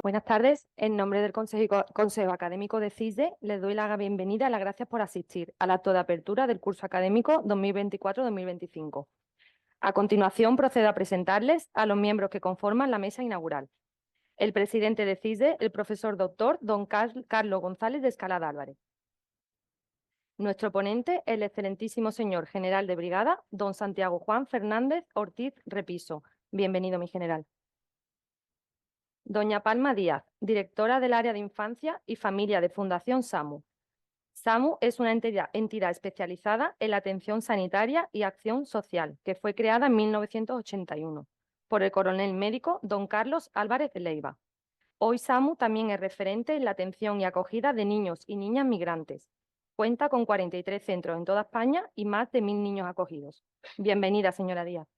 Buenas tardes. En nombre del Consejo Académico de CISDE, les doy la bienvenida y las gracias por asistir al acto de apertura del curso académico 2024-2025. A continuación, procedo a presentarles a los miembros que conforman la mesa inaugural. El presidente de CISDE, el profesor doctor don Carlos González de Escalada Álvarez. Nuestro ponente, el excelentísimo señor general de brigada, don Santiago Juan Fernández Ortiz Repiso. Bienvenido, mi general. Doña Palma Díaz, directora del Área de Infancia y Familia de Fundación SAMU. SAMU es una entidad especializada en la atención sanitaria y acción social, que fue creada en 1981 por el coronel médico don Carlos Álvarez de Leiva. Hoy SAMU también es referente en la atención y acogida de niños y niñas migrantes. Cuenta con 43 centros en toda España y más de 1000 niños acogidos. Bienvenida, señora Díaz.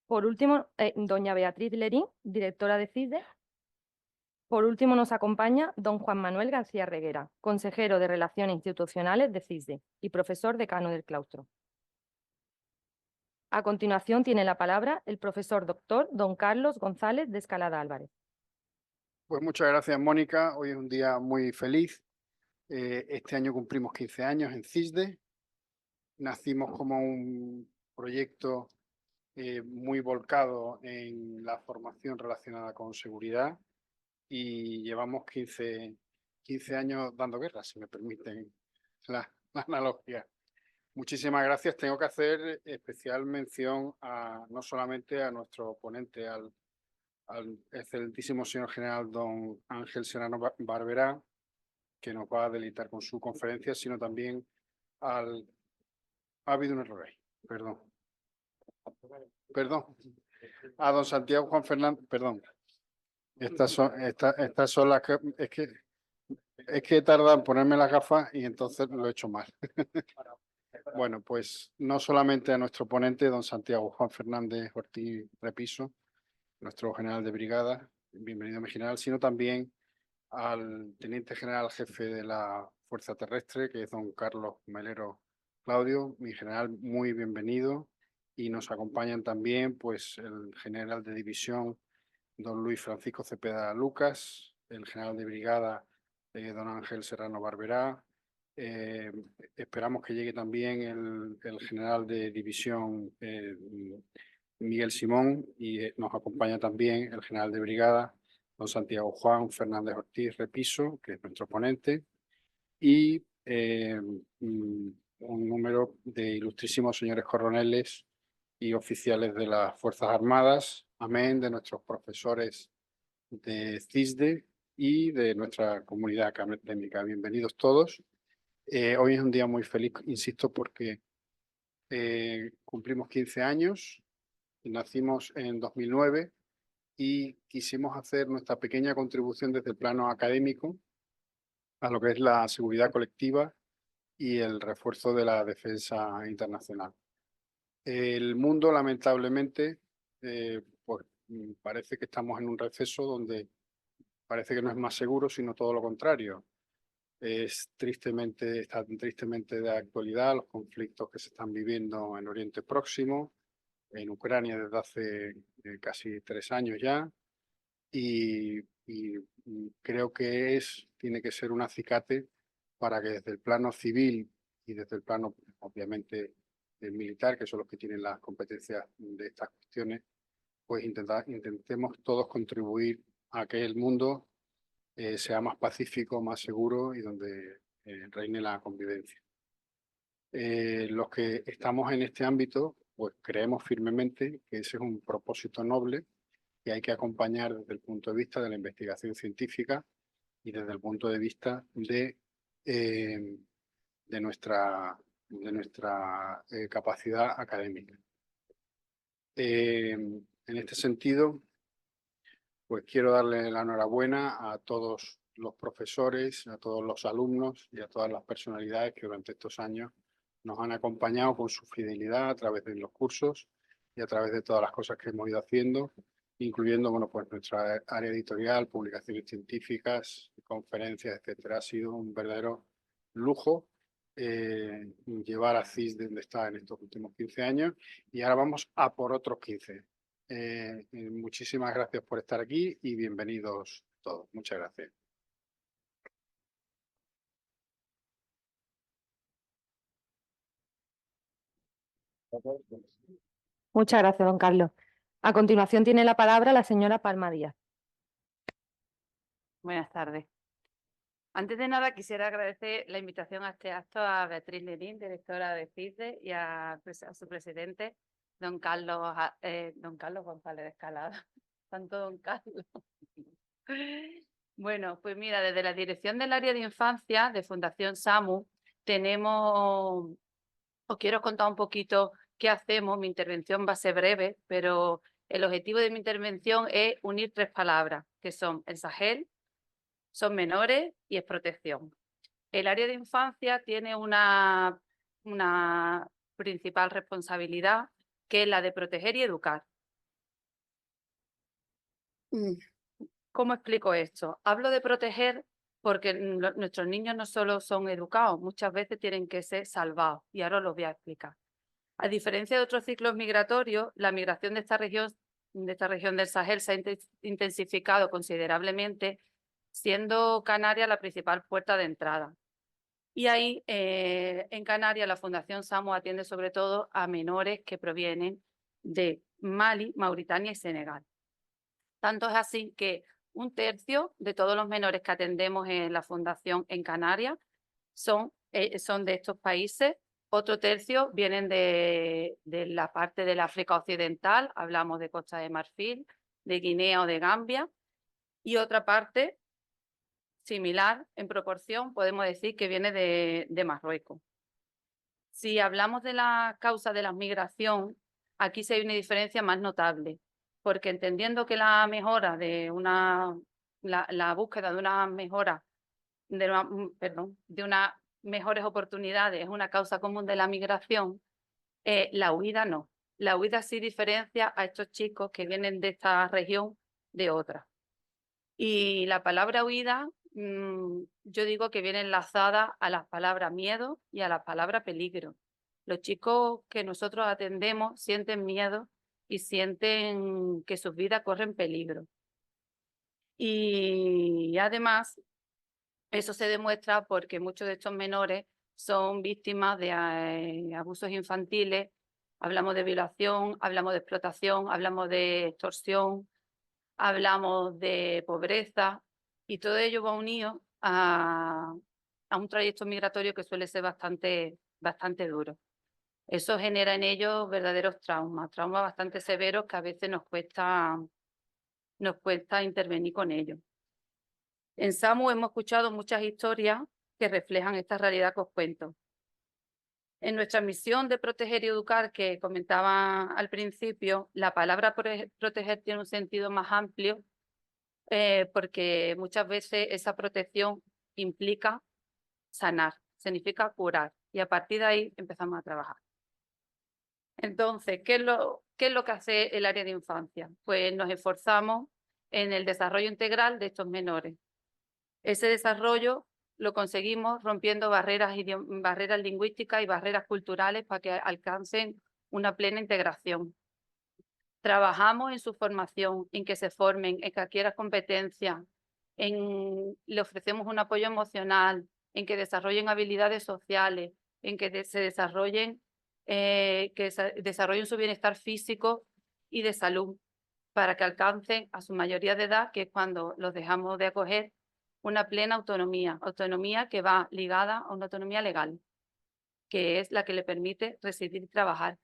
Por último, doña Beatriz Lerín, directora de CISDE. Por último, nos acompaña don Juan Manuel García Reguera, consejero de Relaciones Institucionales de CISDE y profesor decano del claustro. A continuación, tiene la palabra el profesor doctor don Carlos González de Escalada Álvarez. Pues muchas gracias, Mónica. Hoy es un día muy feliz. Este año cumplimos 15 años en CISDE. Nacimos como un proyecto muy volcado en la formación relacionada con seguridad y llevamos 15 años dando guerra, si me permiten la analogía. Muchísimas gracias. Tengo que hacer especial mención no solamente a nuestro ponente, al excelentísimo señor general don Ángel Serrano Barberá, que nos va a deleitar con su conferencia, sino también Ha habido un error ahí, perdón. A don Santiago Juan Fernández, perdón. Estas son las que... Es que he tardado en ponerme las gafas y entonces lo he hecho mal. Bueno, pues no solamente a nuestro ponente, don Santiago Juan Fernández Ortiz Repiso, nuestro general de brigada, bienvenido mi general, sino también al teniente general jefe de la Fuerza Terrestre, que es don Carlos Melero Claudio, mi general, muy bienvenido. Y nos acompañan también pues el general de división, don Luis Francisco Cepeda Lucas, el general de brigada, don Ángel Serrano Barberá. Esperamos que llegue también el general de división, Miguel Simón, y nos acompaña también el general de brigada, don Santiago Juan Fernández Ortiz Repiso, que es nuestro ponente, y un número de ilustrísimos señores coroneles y oficiales de las Fuerzas Armadas, amén, de nuestros profesores de CISDE y de nuestra comunidad académica. Bienvenidos todos. Hoy es un día muy feliz, insisto, porque cumplimos 15 años, nacimos en 2009 y quisimos hacer nuestra pequeña contribución desde el plano académico a lo que es la seguridad colectiva y el refuerzo de la defensa internacional. El mundo, lamentablemente, pues parece que estamos en un receso donde parece que no es más seguro, sino todo lo contrario. Está tristemente de actualidad los conflictos que se están viviendo en Oriente Próximo, en Ucrania desde hace casi 3 años ya, y creo que tiene que ser un acicate para que desde el plano civil y desde el plano, obviamente, militar, que son los que tienen las competencias de estas cuestiones, pues intentemos todos contribuir a que el mundo sea más pacífico, más seguro y donde reine la convivencia. Los que estamos en este ámbito, pues creemos firmemente que ese es un propósito noble que hay que acompañar desde el punto de vista de la investigación científica y desde el punto de vista de nuestra capacidad académica. En este sentido, pues quiero darle la enhorabuena a todos los profesores, a todos los alumnos y a todas las personalidades que durante estos años nos han acompañado con su fidelidad a través de los cursos y a través de todas las cosas que hemos ido haciendo, incluyendo, bueno, pues nuestra área editorial, publicaciones científicas, conferencias, etcétera. Ha sido un verdadero lujo llevar a CIS de donde está en estos últimos 15 años, y ahora vamos a por otros 15. Muchísimas gracias por estar aquí y bienvenidos todos. Muchas gracias. Muchas gracias, don Carlos. A continuación tiene la palabra la señora Palma Díaz. Buenas tardes. Antes de nada, quisiera agradecer la invitación a este acto a Beatriz Lerín, directora de CISDE, y a su presidente, don Carlos González de Escalada. Tanto don Carlos. Bueno, pues mira, desde la dirección del área de infancia de Fundación SAMU os quiero contar un poquito qué hacemos. Mi intervención va a ser breve, pero el objetivo de mi intervención es unir 3 palabras, que son el Sahel, son menores y es protección. El área de infancia tiene una principal responsabilidad, que es la de proteger y educar. ¿Cómo explico esto? Hablo de proteger porque nuestros niños no solo son educados, muchas veces tienen que ser salvados, y ahora os lo voy a explicar. A diferencia de otros ciclos migratorios, la migración de esta región del Sahel se ha intensificado considerablemente, siendo Canarias la principal puerta de entrada. Y ahí, en Canarias, la Fundación SAMU atiende sobre todo a menores que provienen de Mali, Mauritania y Senegal. Tanto es así que 1/3 de todos los menores que atendemos en la Fundación en Canarias son de estos países. Otro tercio vienen de la parte del África Occidental, hablamos de Costa de Marfil, de Guinea o de Gambia, y otra parte similar en proporción, podemos decir que viene de Marruecos. Si hablamos de la causa de la migración, aquí sí hay una diferencia más notable, porque entendiendo que la mejora de la búsqueda de una mejora, de unas mejores oportunidades es una causa común de la migración, la huida no. La huida sí diferencia a estos chicos que vienen de esta región de otra. Y la palabra huida, yo digo que viene enlazada a las palabras miedo y a la palabra peligro. Los chicos que nosotros atendemos sienten miedo y sienten que sus vidas corren peligro. Y además, eso se demuestra porque muchos de estos menores son víctimas de abusos infantiles. Hablamos de violación, hablamos de explotación, hablamos de extorsión, hablamos de pobreza, y todo ello va unido a un trayecto migratorio que suele ser bastante duro. Eso genera en ellos verdaderos traumas bastante severos que a veces nos cuesta intervenir con ellos. En SAMU hemos escuchado muchas historias que reflejan esta realidad que os cuento. En nuestra misión de proteger y educar, que comentaba al principio, la palabra proteger tiene un sentido más amplio, porque muchas veces esa protección implica sanar, significa curar, y a partir de ahí empezamos a trabajar. Entonces, ¿qué es lo que hace el área de infancia? Pues nos esforzamos en el desarrollo integral de estos menores. Ese desarrollo lo conseguimos rompiendo barreras lingüísticas y barreras culturales para que alcancen una plena integración. Trabajamos en su formación, en que se formen, en que adquieran competencias, le ofrecemos un apoyo emocional, en que desarrollen habilidades sociales, en que desarrollen su bienestar físico y de salud, para que alcancen a su mayoría de edad, que es cuando los dejamos de acoger, una plena autonomía que va ligada a una autonomía legal, que es la que le permite residir y trabajar.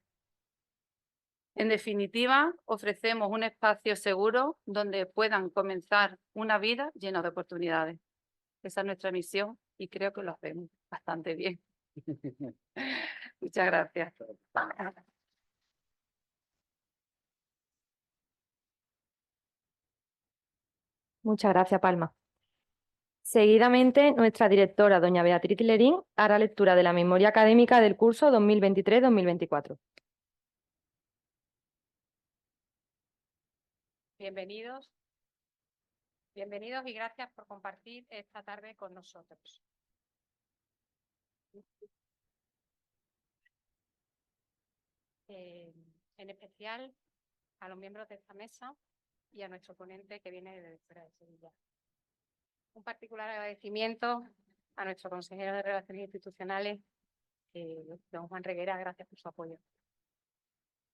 En definitiva, ofrecemos un espacio seguro donde puedan comenzar una vida llena de oportunidades. Esa es nuestra misión y creo que lo hacemos bastante bien. Muchas gracias. Muchas gracias, Palma. Seguidamente, nuestra directora, doña Beatriz Lerín, hará lectura de la memoria académica del curso 2023-2024. Bienvenidos. Bienvenidos y gracias por compartir esta tarde con nosotros. En especial a los miembros de esta mesa y a nuestro ponente que viene de fuera de Sevilla. Un particular agradecimiento a nuestro consejero de Relaciones Institucionales, don Juan Reguera, gracias por su apoyo.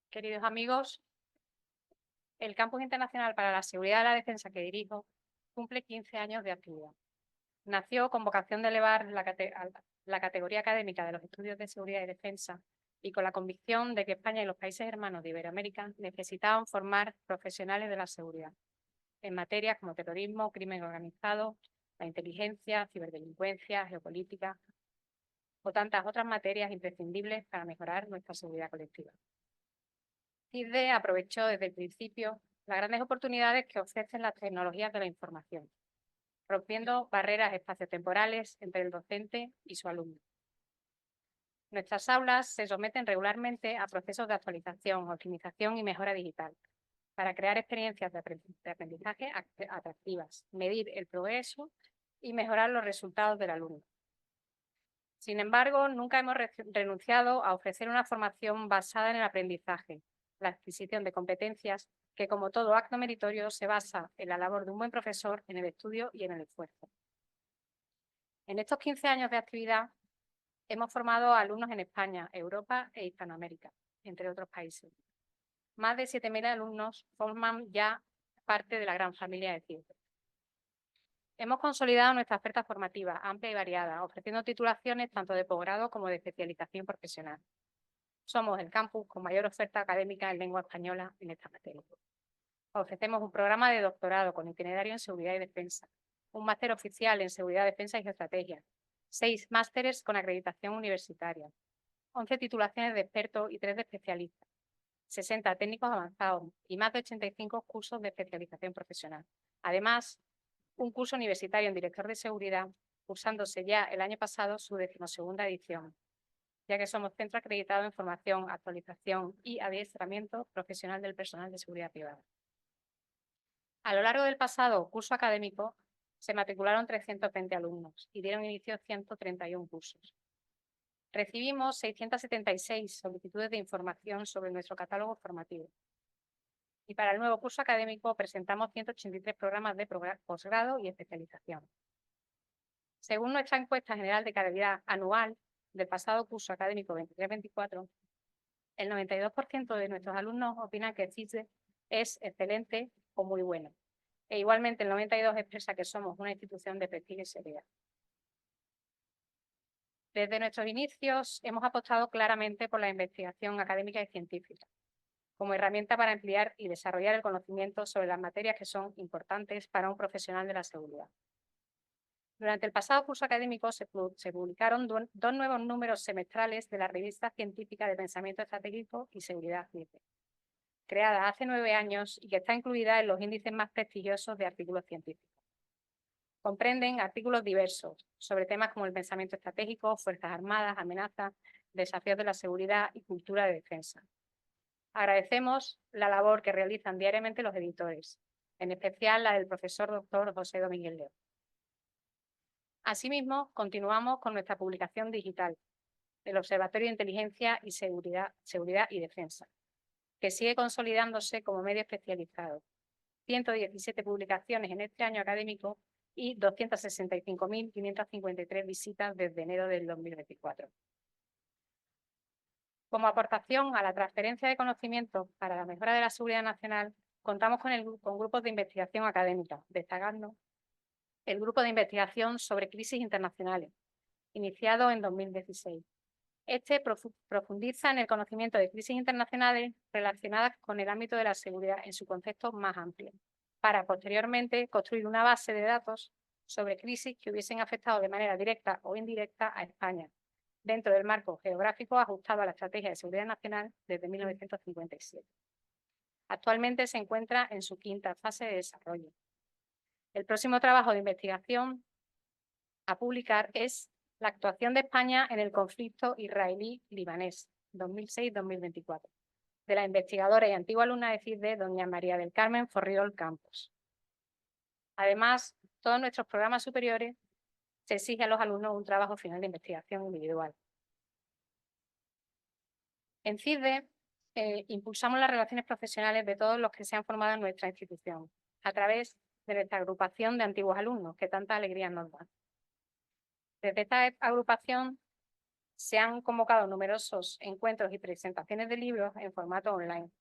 Queridos amigos, el Campus Internacional para la Seguridad y la Defensa que dirijo cumple 15 años de actividad. Nació con vocación de elevar la categoría académica de los estudios de seguridad y defensa y con la convicción de que España y los países hermanos de Iberoamérica necesitaban formar profesionales de la seguridad en materias como terrorismo, crimen organizado, la inteligencia, ciberdelincuencia, geopolítica o tantas otras materias imprescindibles para mejorar nuestra seguridad colectiva. CISDE aprovechó desde el principio las grandes oportunidades que ofrecen las tecnologías de la información, rompiendo barreras espaciotemporales entre el docente y su alumno. Nuestras aulas se someten regularmente a procesos de actualización, optimización y mejora digital para crear experiencias de aprendizaje atractivas, medir el progreso y mejorar los resultados del alumno. Sin embargo, nunca hemos renunciado a ofrecer una formación basada en el aprendizaje, la adquisición de competencias que, como todo acto meritorio, se basa en la labor de un buen profesor, en el estudio y en el esfuerzo. En estos 15 años de actividad, hemos formado a alumnos en España, Europa e Hispanoamérica, entre otros países. Más de 7.000 alumnos forman ya parte de la gran familia de CISDE. Hemos consolidado nuestra oferta formativa amplia y variada, ofreciendo titulaciones tanto de posgrado como de especialización profesional. Somos el campus con mayor oferta académica en lengua española en esta materia. Ofrecemos un programa de doctorado con itinerario en seguridad y defensa, un máster oficial en seguridad, defensa y geoestrategia, 6 másteres con acreditación universitaria, 11 titulaciones de experto y 3 de especialista, 60 técnicos avanzados y más de 85 cursos de especialización profesional. Además, un curso universitario en director de seguridad, cursándose ya el año pasado su 12ª edición, ya que somos centro acreditado en formación, actualización y adiestramiento profesional del personal de seguridad privada. A lo largo del pasado curso académico se matricularon 320 alumnos y dieron inicio a 131 cursos. Recibimos 676 solicitudes de información sobre nuestro catálogo formativo. Y para el nuevo curso académico presentamos 183 programas de posgrado y especialización. Según nuestra encuesta general de calidad anual del pasado curso académico 23-24, el 92% de nuestros alumnos opinan que CISDE es excelente o muy bueno. E igualmente el 92% expresa que somos una institución de prestigio y seriedad. Desde nuestros inicios hemos apostado claramente por la investigación académica y científica, como herramienta para ampliar y desarrollar el conocimiento sobre las materias que son importantes para un profesional de la seguridad. Durante el pasado curso académico se publicaron 2 nuevos números semestrales de la revista científica de pensamiento estratégico y seguridad CISDE, creada hace 9 años y que está incluida en los índices más prestigiosos de artículos científicos. Comprenden artículos diversos sobre temas como el pensamiento estratégico, fuerzas armadas, amenazas, desafíos de la seguridad y cultura de defensa. Agradecemos la labor que realizan diariamente los editores, en especial la del profesor doctor José Domínguez León. Asimismo, continuamos con nuestra publicación digital, el Observatorio de Inteligencia y Seguridad y Defensa, que sigue consolidándose como medio especializado. 117 publicaciones en este año académico y 265.553 visitas desde enero del 2024. Como aportación a la transferencia de conocimientos para la mejora de la seguridad nacional, contamos con grupos de investigación académica, destacando el grupo de investigación sobre crisis internacionales, iniciado en 2016. Este profundiza en el conocimiento de crisis internacionales relacionadas con el ámbito de la seguridad en su concepto más amplio, para posteriormente construir una base de datos sobre crisis que hubiesen afectado de manera directa o indirecta a España, dentro del marco geográfico ajustado a la Estrategia de Seguridad Nacional desde 1957. Actualmente se encuentra en su 5ª fase de desarrollo. El próximo trabajo de investigación a publicar es La actuación de España en el conflicto israelí-libanés 2006-2024, de la investigadora y antigua alumna de CISDE, doña María del Carmen Forriol Campos. Además, todos nuestros programas superiores se exige a los alumnos un trabajo final de investigación individual. En CISDE impulsamos las relaciones profesionales de todos los que se han formado en nuestra institución, a través de nuestra agrupación de antiguos alumnos, que tanta alegría nos da. Desde esta agrupación se han convocado numerosos encuentros y presentaciones de libros en formato online,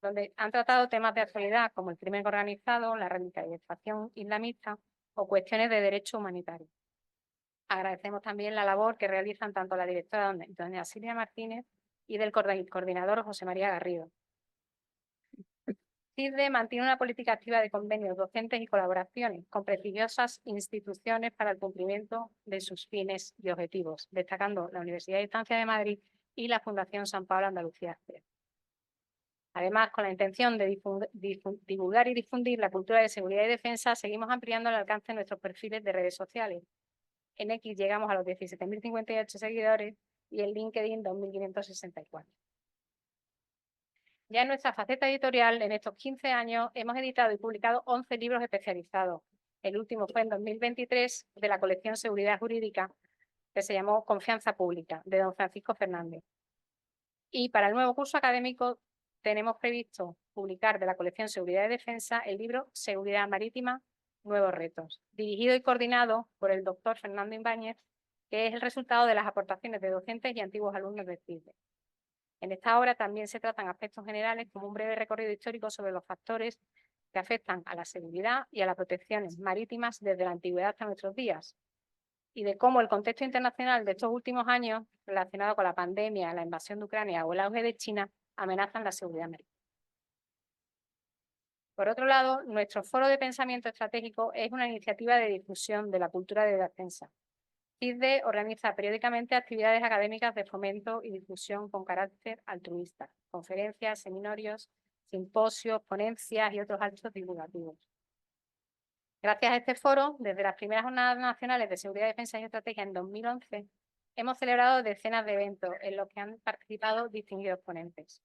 donde han tratado temas de actualidad como el crimen organizado, la radicalización islamista o cuestiones de derecho humanitario. Agradecemos también la labor que realizan tanto la directora doña Silvia Martínez y del coordinador José María Garrido. CISDE mantiene una política activa de convenios docentes y colaboraciones con prestigiosas instituciones para el cumplimiento de sus fines y objetivos, destacando la Universidad de Distancia de Madrid y la Fundación San Pablo Andalucía. Además, con la intención de divulgar y difundir la cultura de seguridad y defensa, seguimos ampliando el alcance de nuestros perfiles de redes sociales. En X llegamos a los 17.058 seguidores y en LinkedIn 2.564. Ya en nuestra faceta editorial, en estos 15 años, hemos editado y publicado 11 libros especializados. El último fue en 2023, de la colección Seguridad Jurídica, que se llamó Confianza Pública, de don Francisco Fernández. Y para el nuevo curso académico tenemos previsto publicar de la colección Seguridad y Defensa el libro Seguridad Marítima, Nuevos Retos, dirigido y coordinado por el doctor Fernando Ibáñez, que es el resultado de las aportaciones de docentes y antiguos alumnos de CISDE. En esta obra también se tratan aspectos generales como un breve recorrido histórico sobre los factores que afectan a la seguridad y a las protecciones marítimas desde la antigüedad hasta nuestros días, y de cómo el contexto internacional de estos últimos años, relacionado con la pandemia, la invasión de Ucrania o el auge de China, amenazan la seguridad marítima. Por otro lado, nuestro Foro de Pensamiento Estratégico es una iniciativa de difusión de la cultura de defensa. CISDE organiza periódicamente actividades académicas de fomento y difusión con carácter altruista, conferencias, seminarios, simposios, ponencias y otros actos divulgativos. Gracias a este foro, desde las primeras jornadas nacionales de seguridad, defensa y estrategia en 2011, hemos celebrado decenas de eventos en los que han participado distinguidos ponentes.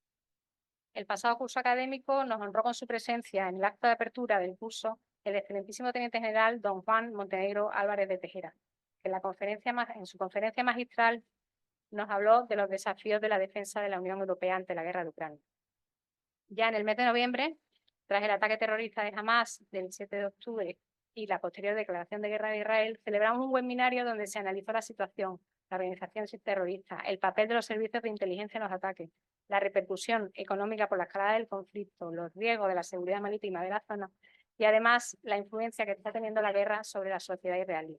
El pasado curso académico nos honró con su presencia en el acto de apertura del curso el excelentísimo teniente general don Juan Montenegro Álvarez de Tejera, que en su conferencia magistral nos habló de los desafíos de la defensa de la Unión Europea ante la guerra de Ucrania. Ya en el mes de noviembre, tras el ataque terrorista de Hamás del 7 de octubre y la posterior declaración de guerra de Israel, celebramos un webinario donde se analizó la situación, la organización terrorista, el papel de los servicios de inteligencia en los ataques, la repercusión económica por la escalada del conflicto, los riesgos de la seguridad marítima de la zona y además la influencia que está teniendo la guerra sobre la sociedad israelí.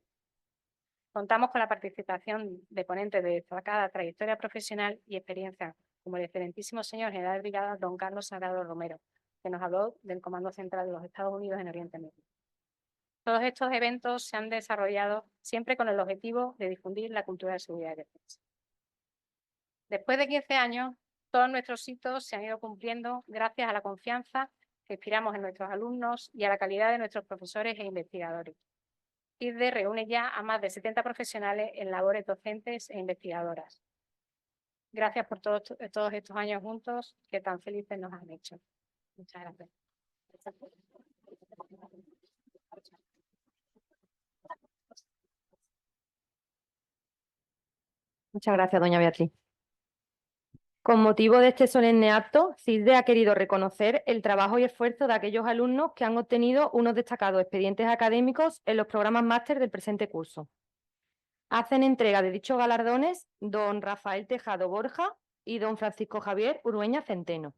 Contamos con la participación de ponentes de destacada trayectoria profesional y experiencia, como el excelentísimo señor general de brigada don Carlos Sagrado Romero, que nos habló del Comando Central de los Estados Unidos en Oriente Medio. Todos estos eventos se han desarrollado siempre con el objetivo de difundir la cultura de seguridad y defensa. Después de 15 años, todos nuestros hitos se han ido cumpliendo gracias a la confianza que inspiramos en nuestros alumnos y a la calidad de nuestros profesores e investigadores. CISDE reúne ya a más de 70 profesionales en labores docentes e investigadoras. Gracias por todos estos años juntos que tan felices nos han hecho. Muchas gracias. Muchas gracias, doña Beatriz. Con motivo de este solemne acto, CISDE ha querido reconocer el trabajo y esfuerzo de aquellos alumnos que han obtenido unos destacados expedientes académicos en los programas máster del presente curso. Hacen entrega de dichos galardones don Rafael Tejado Borja y don Francisco Javier Urueña Centeno.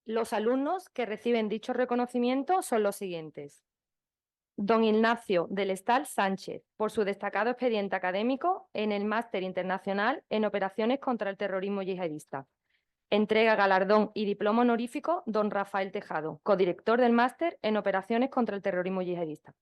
Los alumnos que reciben dicho reconocimiento son los siguientes. Don Ignacio del Estal Sánchez, por su destacado expediente académico en el Máster Internacional en Operaciones contra el Terrorismo Yihadista. Entrega galardón y diploma honorífico don Rafael Tejado, codirector del Máster en Operaciones contra el Terrorismo Yihadista.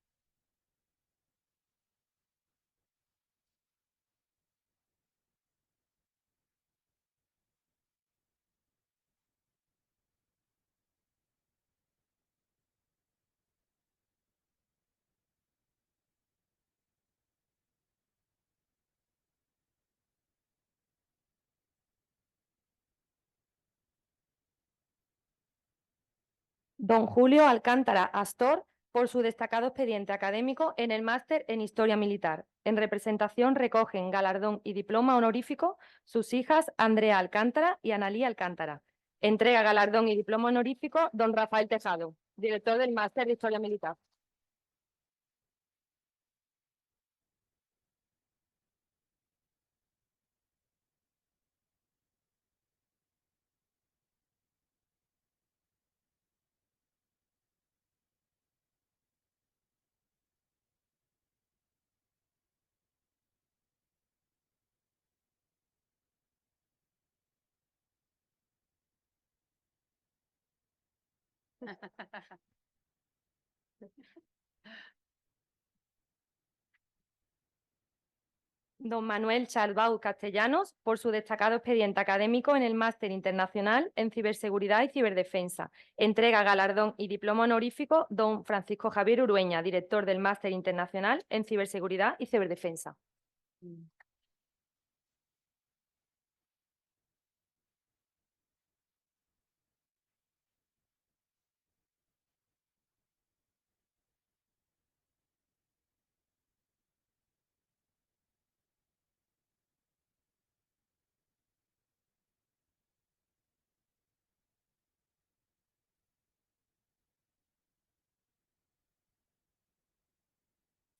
Don Julio Alcántara Astor, por su destacado expediente académico en el máster en Historia Militar. En representación recogen galardón y diploma honorífico sus hijas Andrea Alcántara y Analía Alcántara. Entrega galardón y diploma honorífico don Rafael Tejado, director del máster de Historia Militar. Don Manuel Chalbau Castellanos, por su destacado expediente académico en el Máster Internacional en Ciberseguridad y Ciberdefensa. Entrega galardón y diploma honorífico don Francisco Javier Urueña, director del Máster Internacional en Ciberseguridad y Ciberdefensa.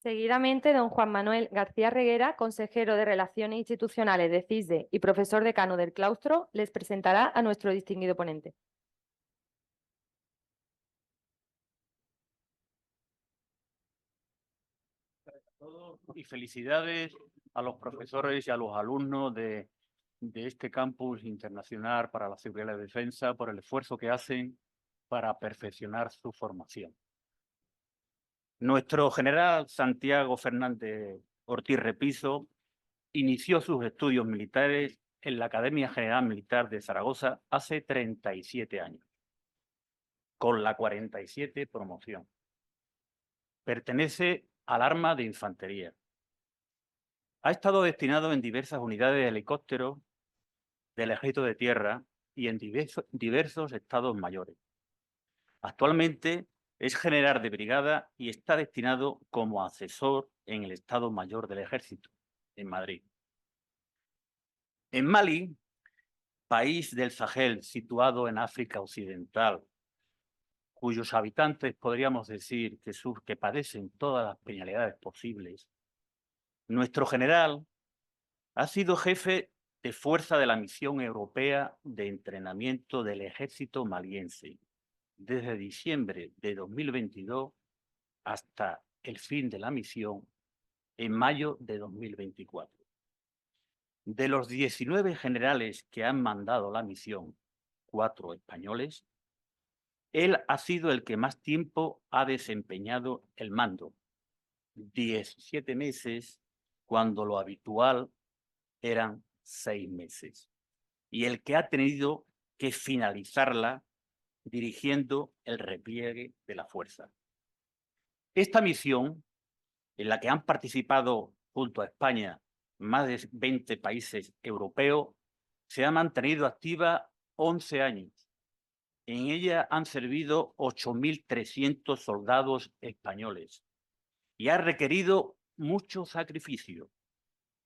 Seguidamente, don Juan Manuel García Reguera, consejero de Relaciones Institucionales de CISDE y profesor decano del claustro, les presentará a nuestro distinguido ponente. Y felicidades a los profesores y a los alumnos de este campus internacional para la seguridad y la defensa por el esfuerzo que hacen para perfeccionar su formación. Nuestro general Santiago Fernández Ortiz Repiso inició sus estudios militares en la Academia General Militar de Zaragoza hace 37 años, con la 47 promoción. Pertenece al arma de infantería. Ha estado destinado en diversas unidades de helicópteros del Ejército de Tierra y en diversos estados mayores. Actualmente es general de brigada y está destinado como asesor en el Estado Mayor del Ejército, en Madrid. En Mali, país del Sahel situado en África Occidental, cuyos habitantes podríamos decir que padecen todas las penalidades posibles, nuestro general ha sido jefe de fuerza de la misión europea de entrenamiento del ejército maliense desde diciembre de 2022 hasta el fin de la misión en mayo de 2024. De los 19 generales que han mandado la misión, 4 españoles, él ha sido el que más tiempo ha desempeñado el mando, 17 meses, cuando lo habitual eran 6 meses, y el que ha tenido que finalizarla dirigiendo el repliegue de la fuerza. Esta misión, en la que han participado junto a España más de 20 países europeos, se ha mantenido activa 11 años. En ella han servido 8.300 soldados españoles y ha requerido mucho sacrificio.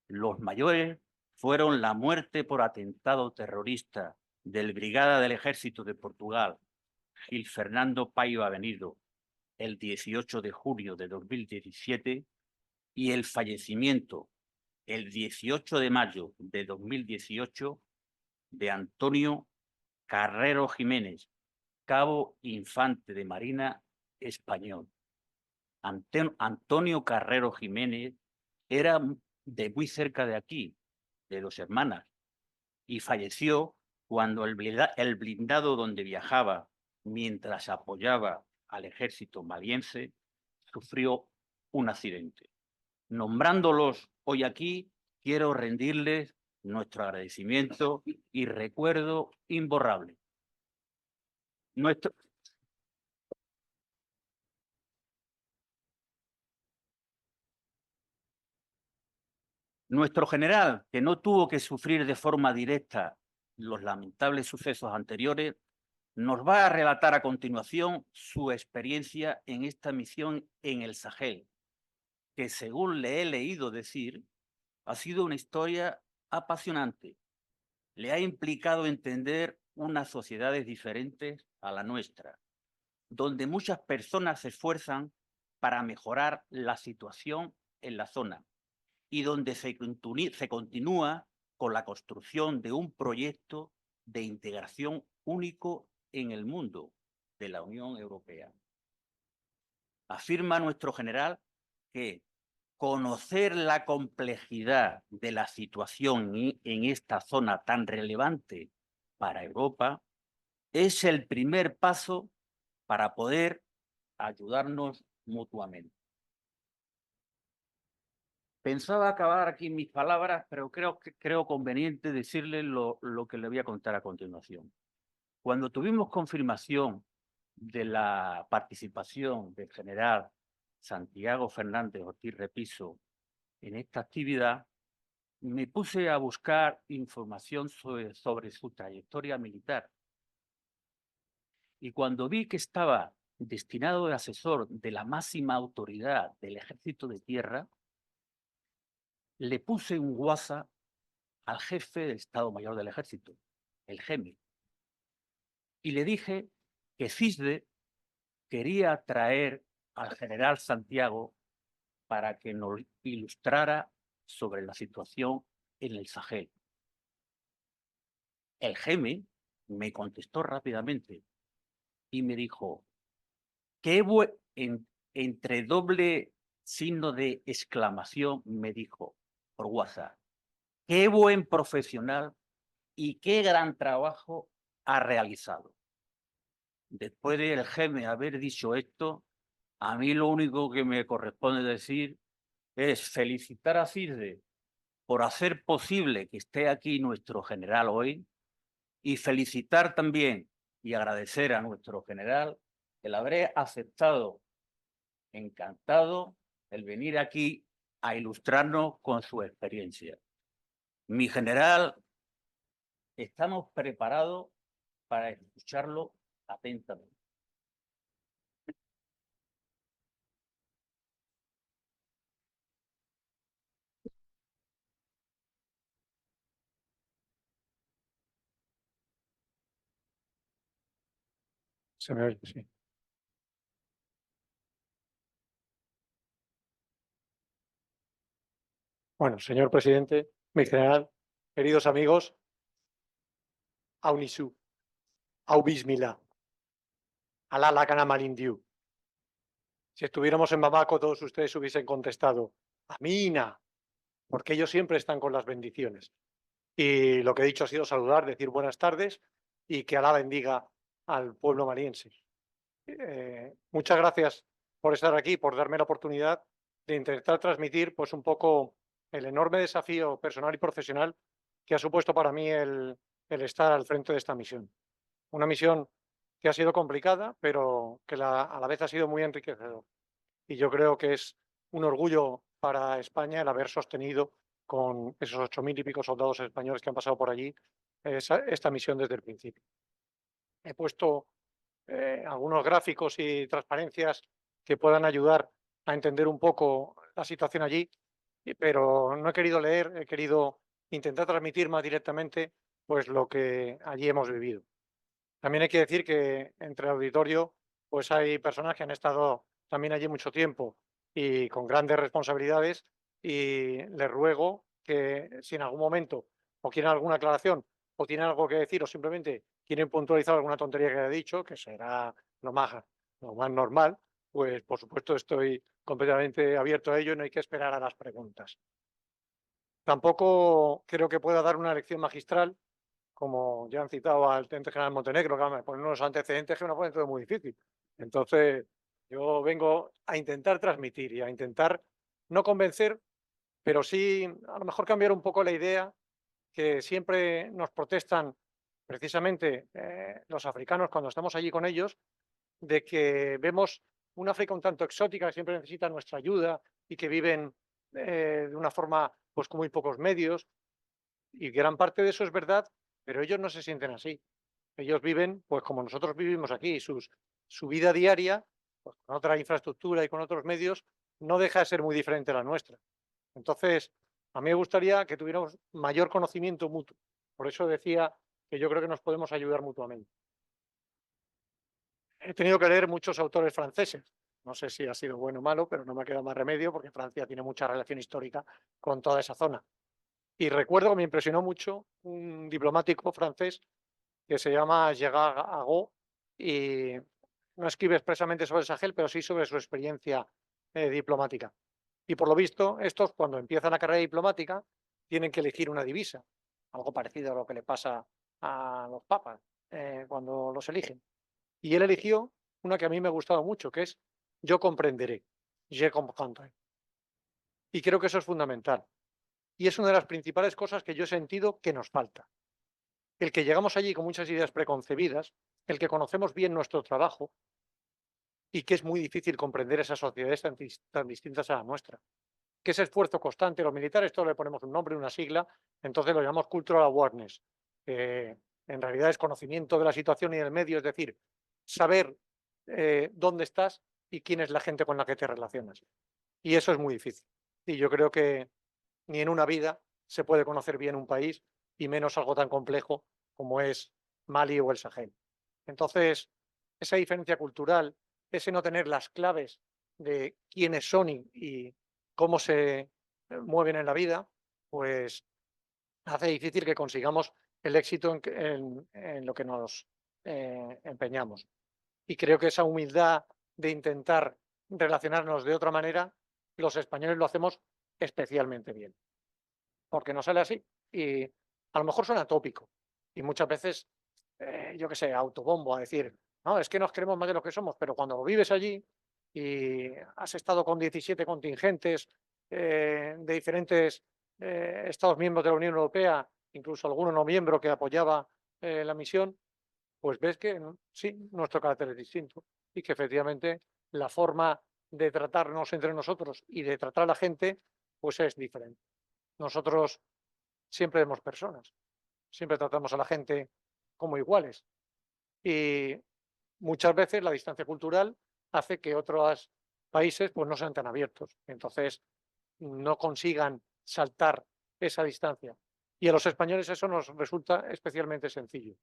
Los mayores fueron la muerte por atentado terrorista del Brigada del Ejército de Portugal, Gil Fernando Paiva Venido, el 18 de julio de 2017, y el fallecimiento, el 18 de mayo de 2018, de Antonio Carrero Jiménez, cabo infante de Marina español. Antonio Carrero Jiménez era de muy cerca de aquí, de Dos Hermanas, y falleció cuando el blindado donde viajaba mientras apoyaba al ejército maliense sufrió un accidente. Nombrándolos hoy aquí, quiero rendirles nuestro agradecimiento y recuerdo imborrable. Nuestro general, que no tuvo que sufrir de forma directa los lamentables sucesos anteriores, nos va a relatar a continuación su experiencia en esta misión en el Sahel, que según le he leído decir, ha sido una historia apasionante. Le ha implicado entender unas sociedades diferentes a la nuestra, donde muchas personas se esfuerzan para mejorar la situación en la zona y donde se continúa con la construcción de un proyecto de integración único en el mundo de la Unión Europea. Afirma nuestro general que conocer la complejidad de la situación en esta zona tan relevante para Europa es el primer paso para poder ayudarnos mutuamente. Pensaba acabar aquí mis palabras, pero creo conveniente decirle lo que le voy a contar a continuación. Cuando tuvimos confirmación de la participación del general Santiago Fernández Ortiz Repiso en esta actividad, me puse a buscar información sobre su trayectoria militar. Y cuando vi que estaba destinado de asesor de la máxima autoridad del Ejército de Tierra, le puse un WhatsApp al jefe del Estado Mayor del Ejército, el GEMI, y le dije que CISDE quería traer al general Santiago para que nos ilustrara sobre la situación en el Sahel. El GEMI me contestó rápidamente y me dijo, entre doble signo de exclamación, me dijo por WhatsApp, qué buen profesional y qué gran trabajo ha realizado. Después del GEME haber dicho esto, a mí lo único que me corresponde decir es felicitar a CISDE por hacer posible que esté aquí nuestro general hoy y felicitar también y agradecer a nuestro general el haber aceptado, encantado, el venir aquí a ilustrarnos con su experiencia. Mi general, estamos preparados para escucharlo atentamente. Se me oye, sí. Bueno, señor presidente, mi general, queridos amigos, Aunisu, Au Bismillah, Alá la Kana Malindiu. Si estuviéramos en Bamako, todos ustedes hubiesen contestado, Amina, porque ellos siempre están con las bendiciones. Y lo que he dicho ha sido saludar, decir buenas tardes y que Alá bendiga al pueblo maliense. Muchas gracias por estar aquí, por darme la oportunidad de intentar transmitir pues un poco el enorme desafío personal y profesional que ha supuesto para mí el estar al frente de esta misión. Una misión que ha sido complicada, pero que a la vez ha sido muy enriquecedora. Y yo creo que es un orgullo para España el haber sostenido con esos 8.000 y pico soldados españoles que han pasado por allí esta misión desde el principio. He puesto algunos gráficos y transparencias que puedan ayudar a entender un poco la situación allí, pero no he querido leer, he querido intentar transmitir más directamente pues lo que allí hemos vivido. También hay que decir que entre el auditorio pues hay personas que han estado también allí mucho tiempo y con grandes responsabilidades, y les ruego que si en algún momento o quieren alguna aclaración o tienen algo que decir o simplemente quieren puntualizar alguna tontería que haya dicho, que será lo más normal, pues por supuesto estoy completamente abierto a ello y no hay que esperar a las preguntas. Tampoco creo que pueda dar una lección magistral, como ya han citado al teniente general Montenegro, que me ponen unos antecedentes que me ponen todo muy difícil. Entonces, yo vengo a intentar transmitir y a intentar no convencer, pero sí a lo mejor cambiar un poco la idea que siempre nos protestan precisamente los africanos cuando estamos allí con ellos, de que vemos un África un tanto exótica que siempre necesita nuestra ayuda y que viven de una forma pues con muy pocos medios, y gran parte de eso es verdad, pero ellos no se sienten así. Ellos viven, pues como nosotros vivimos aquí, su vida diaria, pues con otra infraestructura y con otros medios, no deja de ser muy diferente a la nuestra. Entonces, a mí me gustaría que tuviéramos mayor conocimiento mutuo. Por eso decía que yo creo que nos podemos ayudar mutuamente. He tenido que leer muchos autores franceses. No sé si ha sido bueno o malo, pero no me ha quedado más remedio porque Francia tiene mucha relación histórica con toda esa zona. Y recuerdo que me impresionó mucho un diplomático francés que se llama Gerard Agot y no escribe expresamente sobre el Sahel, pero sí sobre su experiencia diplomática. Y por lo visto, estos cuando empiezan la carrera diplomática tienen que elegir una divisa, algo parecido a lo que le pasa a los papas cuando los eligen. Y él eligió una que a mí me ha gustado mucho, que es yo comprenderé, je comprendrai. Y creo que eso es fundamental. Y es una de las principales cosas que yo he sentido que nos falta. El que llegamos allí con muchas ideas preconcebidas, el que conocemos bien nuestro trabajo y que es muy difícil comprender esas sociedades tan distintas a la nuestra. Que ese esfuerzo constante, los militares, todos le ponemos un nombre, una sigla, entonces lo llamamos cultural awareness. En realidad es conocimiento de la situación y del medio, es decir, saber dónde estás y quién es la gente con la que te relacionas. Y eso es muy difícil. Y yo creo que ni en una vida se puede conocer bien un país y menos algo tan complejo como es Mali o el Sahel. Entonces, esa diferencia cultural, ese no tener las claves de quiénes son y cómo se mueven en la vida, pues hace difícil que consigamos el éxito en lo que nos empeñamos. Y creo que esa humildad de intentar relacionarnos de otra manera, los españoles lo hacemos especialmente bien, porque nos sale así. Y a lo mejor suena tópico y muchas veces, yo qué sé, autobombo a decir, no, es que nos creemos más de lo que somos, pero cuando vives allí y has estado con 17 contingentes de diferentes Estados miembros de la Unión Europea, incluso alguno no miembro que apoyaba la misión, pues ves que sí, nuestro carácter es distinto y que efectivamente la forma de tratarnos entre nosotros y de tratar a la gente, pues es diferente. Nosotros siempre vemos personas, siempre tratamos a la gente como iguales y muchas veces la distancia cultural hace que otros países pues no sean tan abiertos, entonces no consigan saltar esa distancia. Y a los españoles eso nos resulta especialmente sencillo.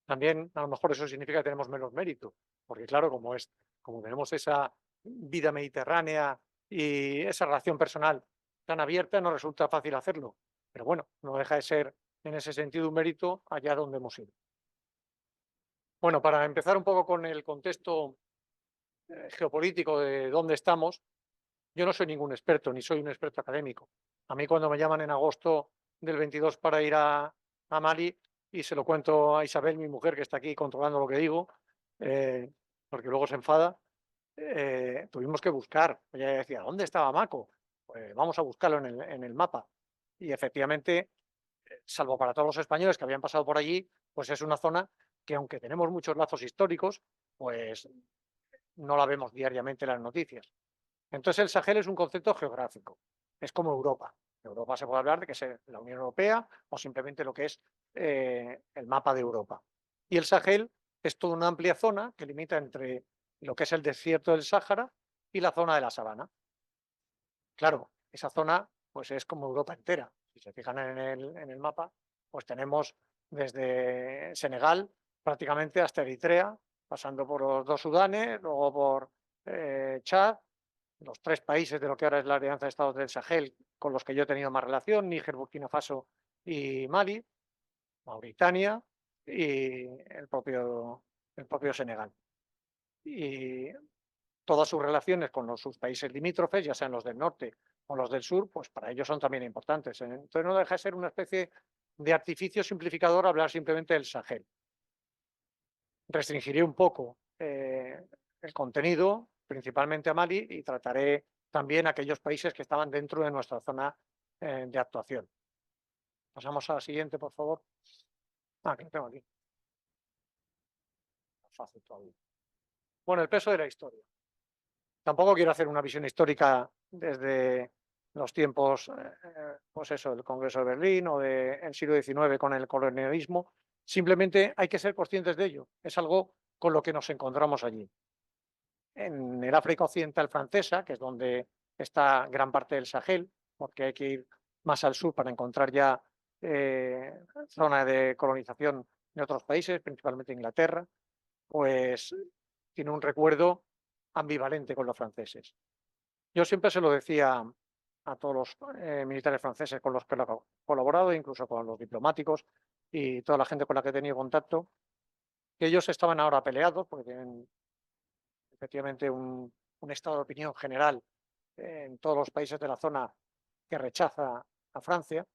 También a lo mejor eso significa que tenemos menos mérito, porque claro, como tenemos esa vida mediterránea y esa relación personal tan abierta, nos resulta fácil hacerlo. Pero bueno, no deja de ser en ese sentido un mérito allá donde hemos ido. Bueno, para empezar un poco con el contexto geopolítico de dónde estamos, yo no soy ningún experto, ni soy un experto académico. A mí cuando me llaman en agosto del 22 para ir a Mali, y se lo cuento a Isabel, mi mujer, que está aquí controlando lo que digo, porque luego se enfada, tuvimos que buscar. Ella decía, ¿dónde estaba Mako? Pues vamos a buscarlo en el mapa. Y efectivamente, salvo para todos los españoles que habían pasado por allí, pues es una zona que aunque tenemos muchos lazos históricos, pues no la vemos diariamente en las noticias. Entonces el Sahel es un concepto geográfico, es como Europa. Europa se puede hablar de que es la Unión Europea o simplemente lo que es el mapa de Europa. Y el Sahel es toda una amplia zona que limita entre lo que es el desierto del Sáhara y la zona de la sabana. Claro, esa zona pues es como Europa entera. Si se fijan en el mapa, pues tenemos desde Senegal prácticamente hasta Eritrea, pasando por los dos Sudanes, luego por Chad, los tres países de lo que ahora es la Alianza de Estados del Sahel con los que yo he tenido más relación, Níger, Burkina Faso y Mali, Mauritania y el propio Senegal. Y todas sus relaciones con sus países limítrofes, ya sean los del norte o los del sur, pues para ellos son también importantes. Entonces no deja de ser una especie de artificio simplificador hablar simplemente del Sahel. Restringiré un poco el contenido, principalmente a Mali, y trataré también a aquellos países que estaban dentro de nuestra zona de actuación. Pasamos a la siguiente, por favor. Que lo tengo aquí. Fácil todavía. Bueno, el peso de la historia. Tampoco quiero hacer una visión histórica desde los tiempos, pues eso, del Congreso de Berlín o del siglo XIX con el colonialismo, Simplemente hay que ser conscientes de ello. Es algo con lo que nos encontramos allí. En el África Occidental francesa, que es donde está gran parte del Sahel, porque hay que ir más al sur para encontrar ya zona de colonización de otros países, principalmente Inglaterra, pues tiene un recuerdo ambivalente con los franceses. Yo siempre se lo decía a todos los militares franceses con los que he colaborado, incluso con los diplomáticos y toda la gente con la que he tenido contacto, que ellos estaban ahora peleados porque tienen efectivamente un estado de opinión general en todos los países de la zona que rechaza a Francia,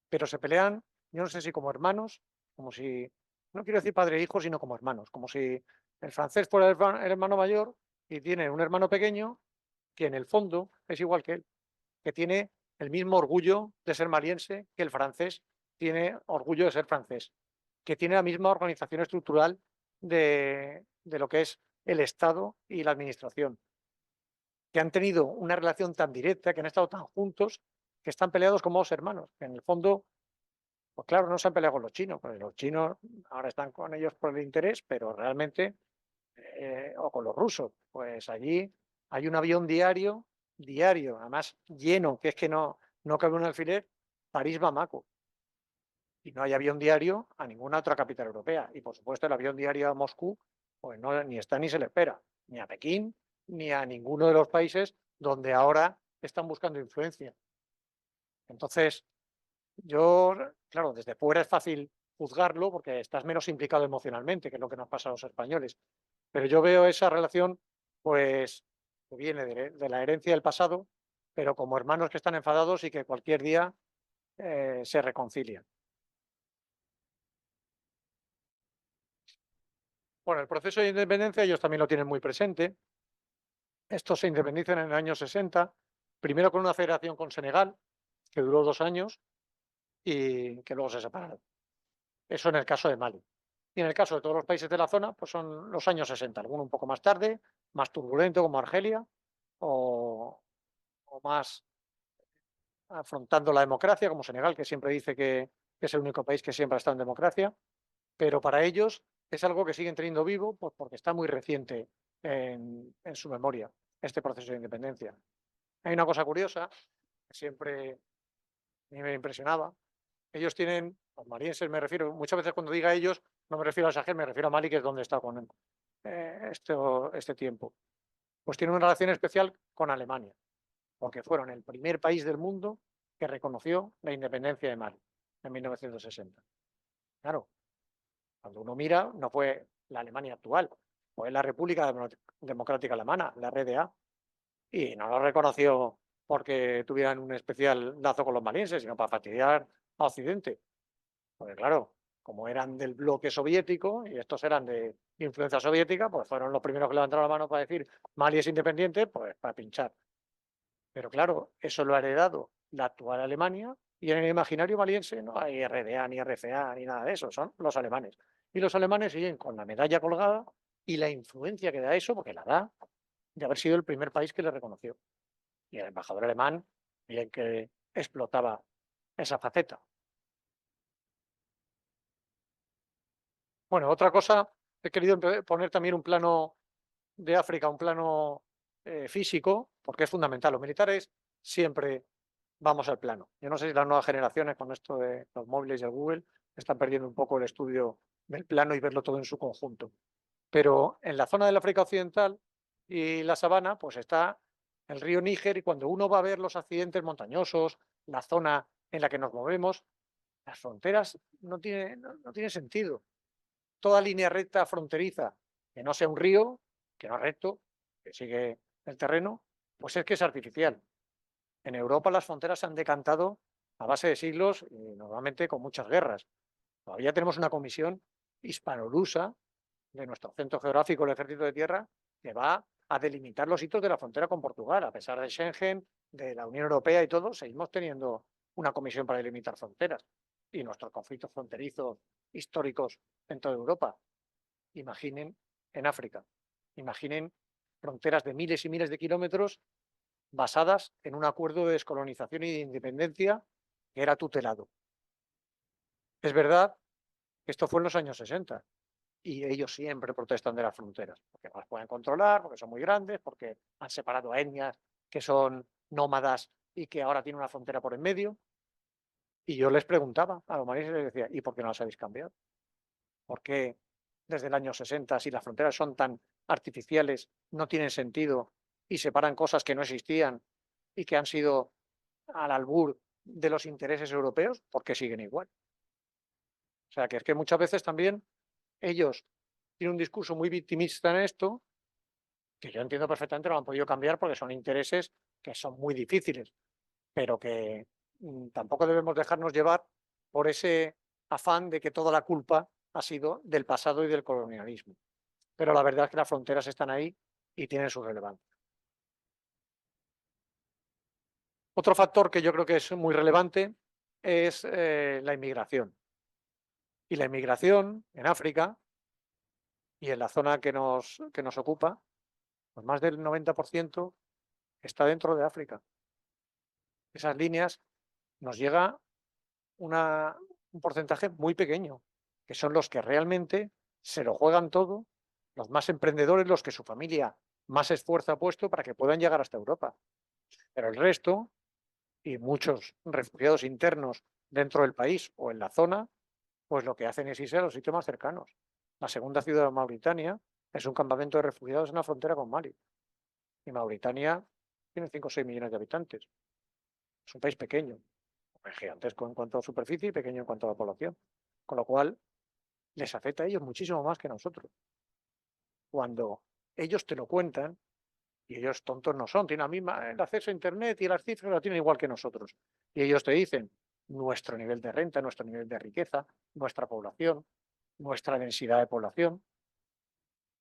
pero se pelean, yo no sé si como hermanos, como si, no quiero decir padre e hijo, sino como hermanos, como si el francés fuera el hermano mayor y tiene un hermano pequeño que en el fondo es igual que él, que tiene el mismo orgullo de ser maliense que el francés tiene orgullo de ser francés, que tiene la misma organización estructural de lo que es el Estado y la administración, que han tenido una relación tan directa, que han estado tan juntos, que están peleados como dos hermanos, que en el fondo, pues claro, no se han peleado con los chinos, porque los chinos ahora están con ellos por el interés, pero realmente, o con los rusos, pues allí hay un avión diario, además lleno, que es que no cabe un alfiler, París-Bamako. Y no hay avión diario a ninguna otra capital europea. Y por supuesto el avión diario a Moscú, pues no, ni está ni se le espera, ni a Pekín, ni a ninguno de los países donde ahora están buscando influencia. Entonces, yo, claro, desde fuera es fácil juzgarlo porque estás menos implicado emocionalmente, que es lo que nos pasa a los españoles. Pero yo veo esa relación, pues, que viene de la herencia del pasado, pero como hermanos que están enfadados y que cualquier día se reconcilian. Bueno, el proceso de independencia ellos también lo tienen muy presente. Estos se independizan en el año 60, primero con una federación con Senegal, que duró 2 años y que luego se separaron. Eso en el caso de Mali. Y en el caso de todos los países de la zona, pues son los años 60, alguno un poco más tarde, más turbulento como Argelia, o más afrontando la democracia, como Senegal, que siempre dice que es el único país que siempre ha estado en democracia, pero para ellos es algo que siguen teniendo vivo pues porque está muy reciente en su memoria este proceso de independencia. Hay una cosa curiosa que siempre a mí me impresionaba. Ellos tienen, los malienses me refiero, muchas veces cuando diga ellos, no me refiero a Sahel, me refiero a Mali, que es donde está con este tiempo. Pues tienen una relación especial con Alemania, porque fueron el primer país del mundo que reconoció la independencia de Mali en 1960. Claro, cuando uno mira, no fue la Alemania actual, fue la República Democrática Alemana, la RDA, y no lo reconoció porque tuvieran un especial lazo con los malienses, sino para fastidiar a Occidente. Porque claro, como eran del bloque soviético y estos eran de influencia soviética, pues fueron los primeros que levantaron la mano para decir Mali es independiente, pues para pinchar. Pero claro, eso lo ha heredado la actual Alemania y en el imaginario maliense no hay RDA, ni RFA, ni nada de eso, son los alemanes. Y los alemanes siguen con la medalla colgada y la influencia que da eso, porque la da, de haber sido el primer país que le reconoció. Y el embajador alemán, bien que explotaba esa faceta. Bueno, otra cosa, he querido poner también un plano de África, un plano físico, porque es fundamental. Los militares siempre vamos al plano. Yo no sé si las nuevas generaciones con esto de los móviles y el Google están perdiendo un poco el estudio del plano y verlo todo en su conjunto. Pero en la zona del África Occidental y la sabana, pues está el río Níger y cuando uno va a ver los accidentes montañosos, la zona en la que nos movemos, las fronteras no tiene sentido. Toda línea recta fronteriza, que no sea un río, que no es recto, que sigue el terreno, pues es que es artificial. En Europa las fronteras se han decantado a base de siglos y normalmente con muchas guerras. Todavía tenemos una comisión hispano-lusa de nuestro centro geográfico, el Ejército de Tierra, que va a delimitar los hitos de la frontera con Portugal. A pesar de Schengen, de la Unión Europea y todo, seguimos teniendo una comisión para delimitar fronteras. Y nuestros conflictos fronterizos históricos en toda Europa. Imaginen en África. Imaginen fronteras de miles y miles de kilómetros basadas en un acuerdo de descolonización y de independencia que era tutelado. Es verdad Esto fue en los años 60 y ellos siempre protestan de las fronteras, porque no las pueden controlar, porque son muy grandes, porque han separado a etnias que son nómadas y que ahora tienen una frontera por en medio. Y yo les preguntaba a los maríes y les decía, ¿y por qué no las habéis cambiado? ¿Por qué desde el año 60, si las fronteras son tan artificiales, no tienen sentido y separan cosas que no existían y que han sido al albur de los intereses europeos? ¿Por qué siguen igual? O sea, que es que muchas veces también ellos tienen un discurso muy victimista en esto, que yo entiendo perfectamente, no lo han podido cambiar porque son intereses que son muy difíciles, pero que tampoco debemos dejarnos llevar por ese afán de que toda la culpa ha sido del pasado y del colonialismo. Pero la verdad es que las fronteras están ahí y tienen su relevancia. Otro factor que yo creo que es muy relevante es la inmigración. Y la inmigración en África y en la zona que nos ocupa, pues más del 90% está dentro de África. Esas líneas nos llega un porcentaje muy pequeño, que son los que realmente se lo juegan todo, los más emprendedores, los que su familia más esfuerzo ha puesto para que puedan llegar hasta Europa. Pero el resto, y muchos refugiados internos dentro del país o en la zona, pues lo que hacen es irse a los sitios más cercanos. La segunda ciudad de Mauritania es un campamento de refugiados en la frontera con Mali. Y Mauritania tiene 5 o 6 millones de habitantes. Es un país pequeño, gigantesco en cuanto a superficie y pequeño en cuanto a la población. Con lo cual, les afecta a ellos muchísimo más que a nosotros. Cuando ellos te lo cuentan, y ellos tontos no son, tienen la misma, el acceso a Internet y las cifras lo tienen igual que nosotros. Y ellos te dicen nuestro nivel de renta, nuestro nivel de riqueza, nuestra población, nuestra densidad de población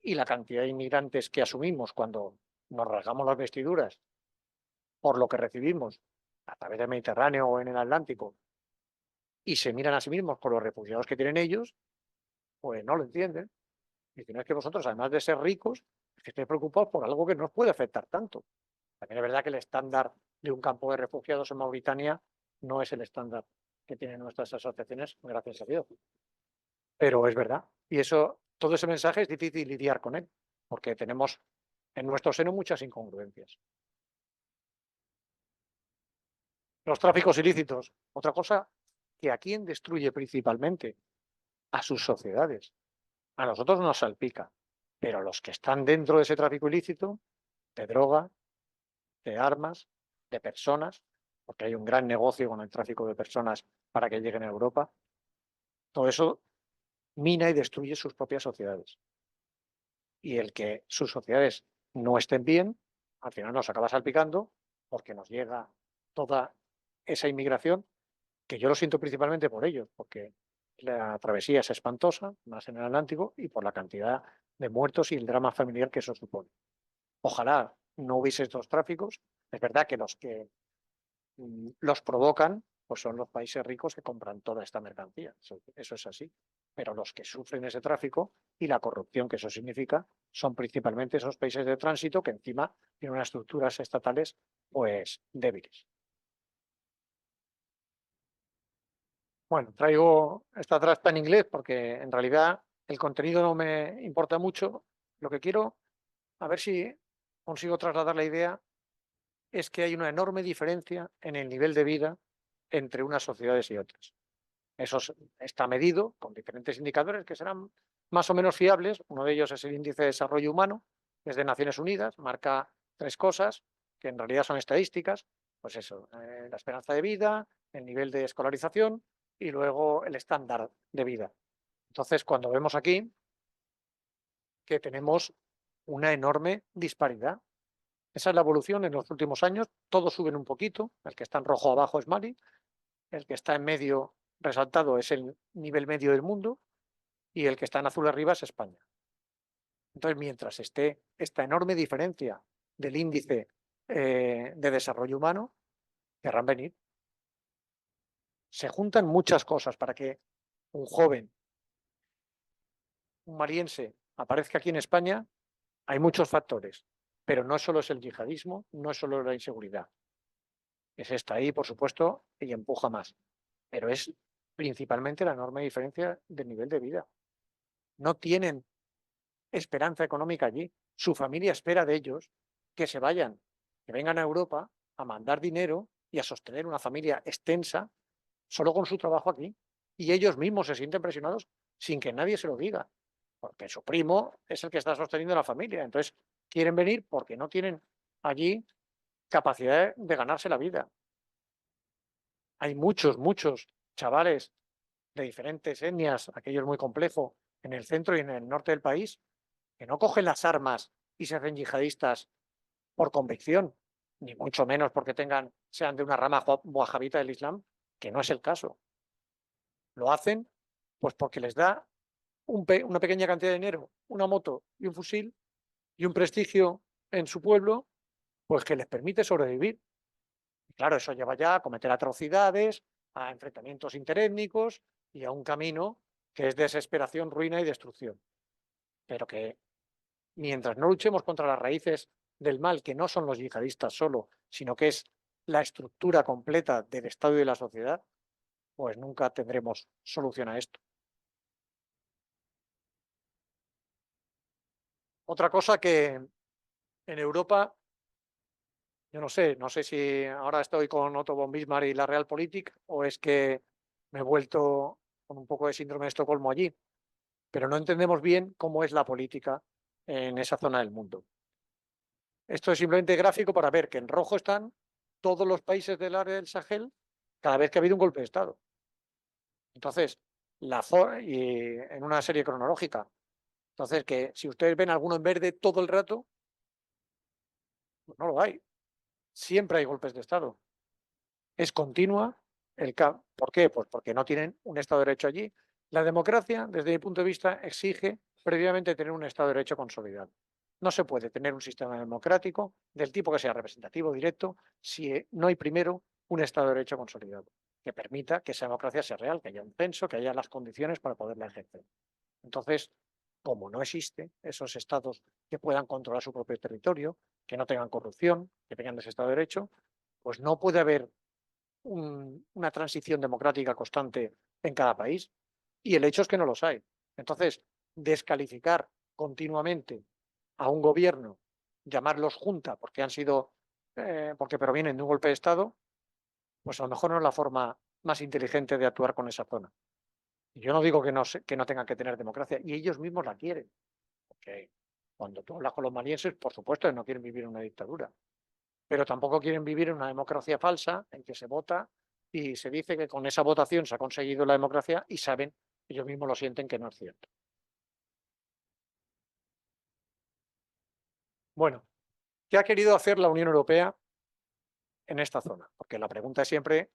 y la cantidad de inmigrantes que asumimos cuando nos rasgamos las vestiduras por lo que recibimos a través del Mediterráneo o en el Atlántico y se miran a sí mismos con los refugiados que tienen ellos, pues no lo entienden. Dicen, es que vosotros, además de ser ricos, es que estáis preocupados por algo que no os puede afectar tanto. También es verdad que el estándar de un campo de refugiados en Mauritania no es el estándar que tienen nuestras asociaciones, gracias a Dios. Pero es verdad. Y eso, todo ese mensaje es difícil lidiar con él, porque tenemos en nuestro seno muchas incongruencias. Los tráficos ilícitos, otra cosa que a quién destruye principalmente, a sus sociedades. A nosotros nos salpica, pero los que están dentro de ese tráfico ilícito, de droga, de armas, de personas, porque hay un gran negocio con el tráfico de personas para que lleguen a Europa, todo eso mina y destruye sus propias sociedades. Y el que sus sociedades no estén bien, al final nos acaba salpicando porque nos llega toda esa inmigración, que yo lo siento principalmente por ellos, porque la travesía es espantosa, más en el Atlántico, y por la cantidad de muertos y el drama familiar que eso supone. Ojalá no hubiese estos tráficos. Es verdad que los que los provocan pues son los países ricos que compran toda esta mercancía. Eso es así. Pero los que sufren ese tráfico y la corrupción que eso significa son principalmente esos países de tránsito que encima tienen unas estructuras estatales pues débiles. Bueno, traigo esta trasta en inglés porque en realidad el contenido no me importa mucho. Lo que quiero, a ver si consigo trasladar la idea, es que hay una enorme diferencia en el nivel de vida entre unas sociedades y otras. Eso está medido con diferentes indicadores que serán más o menos fiables. Uno de ellos es el Índice de Desarrollo Humano, que es de Naciones Unidas, marca 3 cosas, que en realidad son estadísticas. Pues eso, la esperanza de vida, el nivel de escolarización y luego el estándar de vida. Entonces, cuando vemos aquí que tenemos una enorme disparidad. Esa es la evolución en los últimos años. Todos suben un poquito. El que está en rojo abajo es Mali. El que está en medio resaltado es el nivel medio del mundo. Y el que está en azul arriba es España. Entonces, mientras esté esta enorme diferencia del índice de desarrollo humano, querrán venir. Se juntan muchas cosas para que un joven, un maliense, aparezca aquí en España. Hay muchos factores, pero no solo es el yihadismo, no es solo la inseguridad. Es esta ahí, por supuesto, y empuja más. Pero es principalmente la enorme diferencia del nivel de vida. No tienen esperanza económica allí. Su familia espera de ellos que se vayan, que vengan a Europa a mandar dinero y a sostener una familia extensa solo con su trabajo aquí. Y ellos mismos se sienten presionados sin que nadie se lo diga, porque su primo es el que está sosteniendo la familia. Entonces, quieren venir porque no tienen allí capacidad de ganarse la vida. Hay muchos chavales de diferentes etnias, aquello es muy complejo, en el centro y en el norte del país, que no cogen las armas y se hacen yihadistas por convicción, ni mucho menos porque sean de una rama wahabita del Islam, que no es el caso. Lo hacen pues porque les da una pequeña cantidad de dinero, una moto y un fusil y un prestigio en su pueblo, pues que les permite sobrevivir. Y claro, eso lleva ya a cometer atrocidades, a enfrentamientos interétnicos y a un camino que es desesperación, ruina y destrucción. Pero que mientras no luchemos contra las raíces del mal, que no son los yihadistas solo, sino que es la estructura completa del Estado y de la sociedad, pues nunca tendremos solución a esto. Otra cosa que en Europa, yo no sé si ahora estoy con Otto von Bismarck y la Realpolitik o es que me he vuelto con un poco de síndrome de Estocolmo allí, pero no entendemos bien cómo es la política en esa zona del mundo. Esto es simplemente gráfico para ver que en rojo están todos los países del área del Sahel cada vez que ha habido un golpe de Estado. Entonces, y en una serie cronológica. Entonces, que si ustedes ven alguno en verde todo el rato, pues no lo hay. Siempre hay golpes de Estado. Es continua el cambio. ¿Por qué? Pues porque no tienen un Estado de Derecho allí. La democracia, desde mi punto de vista, exige previamente tener un Estado de Derecho consolidado. No se puede tener un sistema democrático del tipo que sea representativo, directo, si no hay primero un Estado de Derecho consolidado que permita que esa democracia sea real, que haya un censo, que haya las condiciones para poderla ejercer. Entonces, como no existe esos estados que puedan controlar su propio territorio, que no tengan corrupción, que tengan ese Estado de Derecho, pues no puede haber una transición democrática constante en cada país. Y el hecho es que no los hay. Entonces, descalificar continuamente a un gobierno, llamarlos junta porque porque provienen de un golpe de Estado, pues a lo mejor no es la forma más inteligente de actuar con esa zona. Yo no digo que no tengan que tener democracia, y ellos mismos la quieren. Porque cuando tú hablas con los malienses, por supuesto que no quieren vivir en una dictadura, pero tampoco quieren vivir en una democracia falsa en que se vota y se dice que con esa votación se ha conseguido la democracia y saben, ellos mismos lo sienten que no es cierto. Bueno, ¿qué ha querido hacer la Unión Europea en esta zona? Porque la pregunta siempre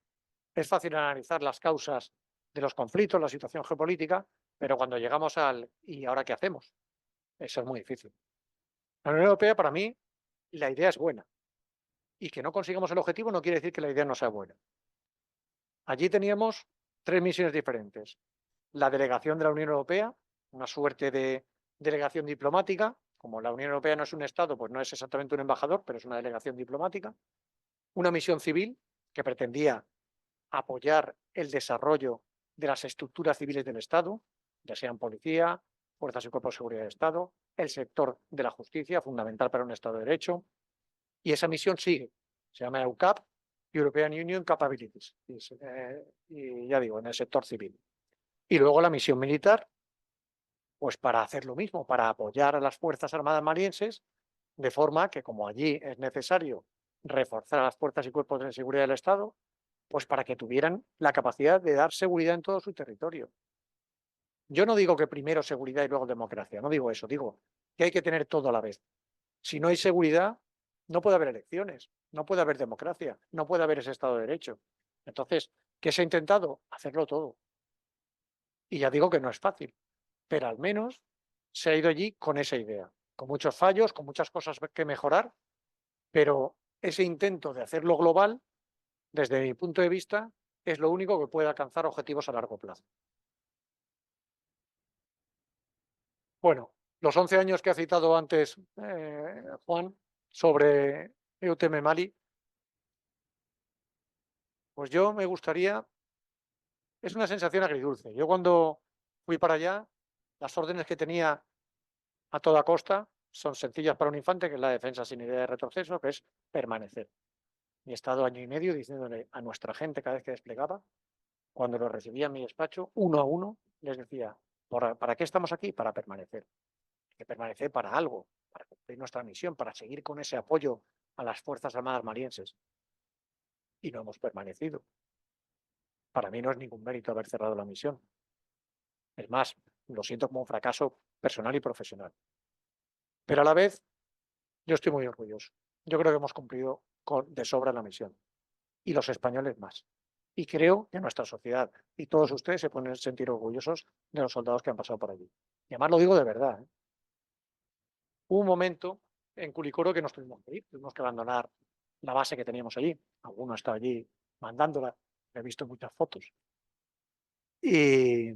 es fácil analizar las causas de los conflictos, la situación geopolítica, pero cuando llegamos al ¿y ahora qué hacemos? Eso es muy difícil. La Unión Europea, para mí, la idea es buena. Y que no consigamos el objetivo no quiere decir que la idea no sea buena. Allí teníamos 3 misiones diferentes. La delegación de la Unión Europea, una suerte de delegación diplomática. Como la Unión Europea no es un Estado, pues no es exactamente un embajador, pero es una delegación diplomática. Una misión civil que pretendía apoyar el desarrollo de las estructuras civiles del Estado, ya sean policía, fuerzas y cuerpos de seguridad del Estado, el sector de la justicia, fundamental para un Estado de Derecho. Y esa misión sigue, se llama EUCAP, European Union Capabilities, y ya digo, en el sector civil. Y luego la misión militar, pues para hacer lo mismo, para apoyar a las Fuerzas Armadas malienses, de forma que como allí es necesario reforzar a las fuerzas y cuerpos de seguridad del Estado, pues para que tuvieran la capacidad de dar seguridad en todo su territorio. Yo no digo que primero seguridad y luego democracia, no digo eso, digo que hay que tener todo a la vez. Si no hay seguridad, no puede haber elecciones, no puede haber democracia, no puede haber ese Estado de Derecho. Entonces, ¿qué se ha intentado? Hacerlo todo. Y ya digo que no es fácil, pero al menos se ha ido allí con esa idea, con muchos fallos, con muchas cosas que mejorar, pero ese intento de hacerlo global, desde mi punto de vista, es lo único que puede alcanzar objetivos a largo plazo. Bueno, los 11 años que ha citado antes Juan sobre EUTM Mali, pues yo me gustaría es una sensación agridulce. Yo cuando fui para allá, las órdenes que tenía a toda costa son sencillas para un infante, que es la defensa sin idea de retroceso, que es permanecer. Y he estado año y medio diciéndole a nuestra gente cada vez que desplegaba, cuando lo recibía en mi despacho, uno a uno, les decía, ¿para qué estamos aquí? Para permanecer. Hay que permanecer para algo, para cumplir nuestra misión, para seguir con ese apoyo a las Fuerzas Armadas malienses. Y no hemos permanecido. Para mí no es ningún mérito haber cerrado la misión. Es más, lo siento como un fracaso personal y profesional. Pero a la vez, yo estoy muy orgulloso. Yo creo que hemos cumplido de sobra la misión. Y los españoles más. Y creo que nuestra sociedad y todos ustedes se pueden sentir orgullosos de los soldados que han pasado por allí. Y además lo digo de verdad. Hubo un momento en Kulikoro que nos tuvimos que ir, tuvimos que abandonar la base que teníamos allí. Alguno estaba allí mandándola, he visto muchas fotos. Y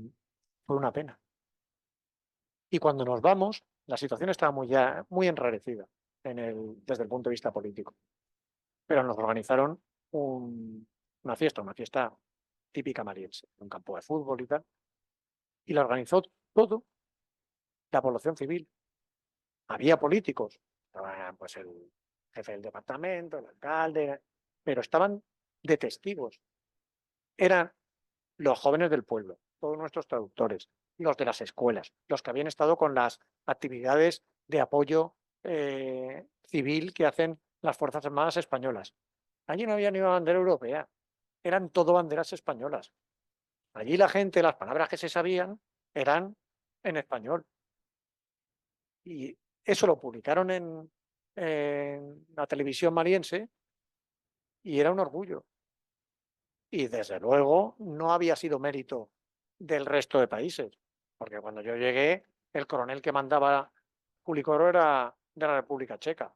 fue una pena. Y cuando nos vamos, la situación estaba muy enrarecida desde el punto de vista político. Pero nos organizaron una fiesta típica maliense, un campo de fútbol y tal. Y la organizó todo la población civil. Había políticos, estaba pues el jefe del departamento, el alcalde, pero estaban de testigos. Eran los jóvenes del pueblo, todos nuestros traductores, los de las escuelas, los que habían estado con las actividades de apoyo civil que hacen las Fuerzas Armadas españolas. Allí no había ni una bandera europea, eran todo banderas españolas. Allí la gente, las palabras que se sabían eran en español. Y eso lo publicaron en la televisión maliense y era un orgullo. Y desde luego no había sido mérito del resto de países, porque cuando yo llegué, el coronel que mandaba Kulikoro era de la República Checa.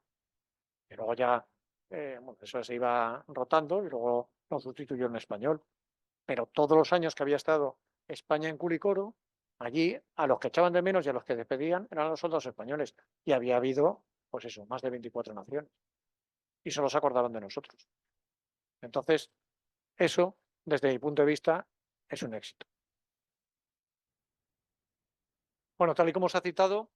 Y luego ya, eso se iba rotando y luego lo sustituyó en español. Pero todos los años que había estado España en Kulikoro, allí a los que echaban de menos y a los que despedían eran los soldados españoles. Y había habido, pues eso, más de 24 naciones. Y solo se acordaron de nosotros. Entonces, eso, desde mi punto de vista, es un éxito. Bueno, tal y como se ha citado,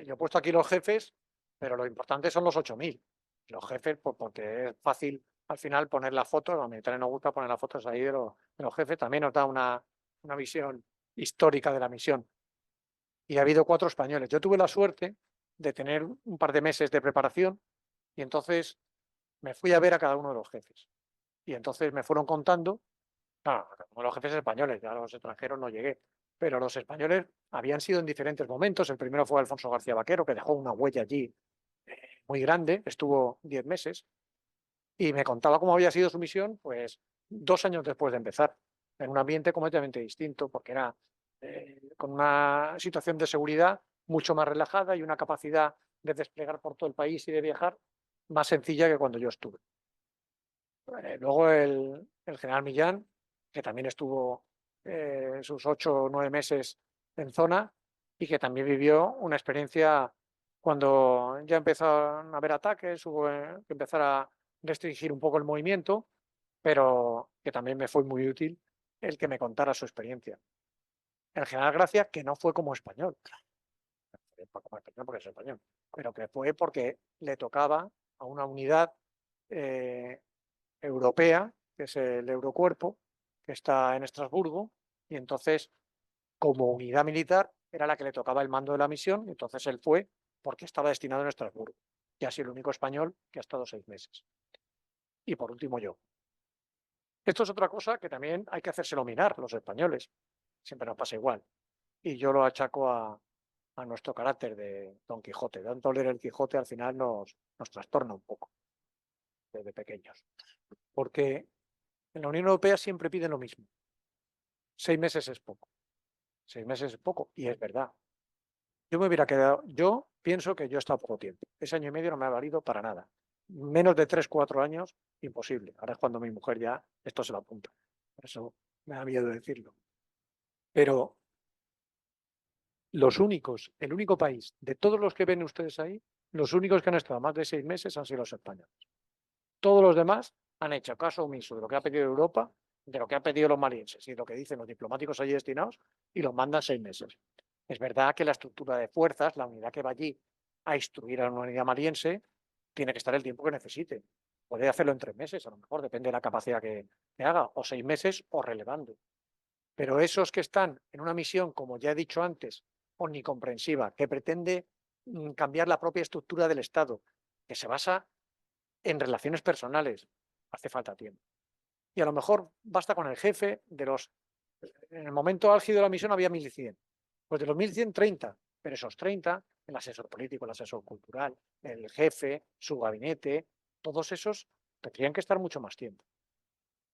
yo he puesto aquí los jefes, pero lo importante son los 8.000. Los jefes, pues porque es fácil al final poner la foto, a los militares nos gusta poner las fotos ahí de los jefes, también nos da una visión histórica de la misión. Y ha habido 4 españoles. Yo tuve la suerte de tener un par de meses de preparación y entonces me fui a ver a cada uno de los jefes. Y entonces me fueron contando, claro, los jefes españoles, ya a los extranjeros no llegué, pero los españoles habían sido en diferentes momentos. El primero fue Alfonso García Vaquero, que dejó una huella allí muy grande, estuvo 10 meses, y me contaba cómo había sido su misión, pues 2 años después de empezar, en un ambiente completamente distinto, porque era con una situación de seguridad mucho más relajada y una capacidad de desplegar por todo el país y de viajar más sencilla que cuando yo estuve. Luego el general Millán, que también estuvo sus 8 o 9 meses en zona y que también vivió una experiencia cuando ya empezaron a haber ataques, hubo que empezar a restringir un poco el movimiento, pero que también me fue muy útil el que me contara su experiencia. El general Gracia, que no fue como español, porque es español, pero que fue porque le tocaba a una unidad europea, que es el Eurocuerpo, que está en Estrasburgo, y entonces, como unidad militar, era la que le tocaba el mando de la misión, y entonces él fue porque estaba destinado en Estrasburgo, y ha sido el único español que ha estado 6 meses. Y por último yo. Esto es otra cosa que también hay que hacérselo mirar los españoles. Siempre nos pasa igual. Y yo lo achaco a nuestro carácter de Don Quijote. Tanto leer el Quijote al final nos trastorna un poco desde pequeños. Porque en la Unión Europea siempre piden lo mismo. 6 meses es poco. 6 meses es poco, y es verdad. Yo me hubiera quedado, yo pienso que yo he estado poco tiempo. Ese año y medio no me ha valido para nada. Menos de 3, 4 años, imposible. Ahora es cuando mi mujer ya esto se lo apunta. Por eso me da miedo decirlo. Pero el único país de todos los que ven ustedes ahí, los únicos que han estado más de 6 meses han sido los españoles. Todos los demás han hecho caso omiso de lo que ha pedido Europa de lo que han pedido los malienses y de lo que dicen los diplomáticos allí destinados y los mandan 6 meses. Es verdad que la estructura de fuerzas, la unidad que va allí a instruir a una unidad maliense, tiene que estar el tiempo que necesite. Puede hacerlo en 3 meses, a lo mejor, depende de la capacidad que haga, o 6 meses o relevando. Pero esos que están en una misión, como ya he dicho antes, omnicomprensiva, que pretende cambiar la propia estructura del Estado, que se basa en relaciones personales, hace falta tiempo. Y a lo mejor basta con el jefe de los... En el momento álgido de la misión había 1.100. Pues de los 1.100, 30. Pero esos 30, el asesor político, el asesor cultural, el jefe, su gabinete, todos esos tendrían que estar mucho más tiempo.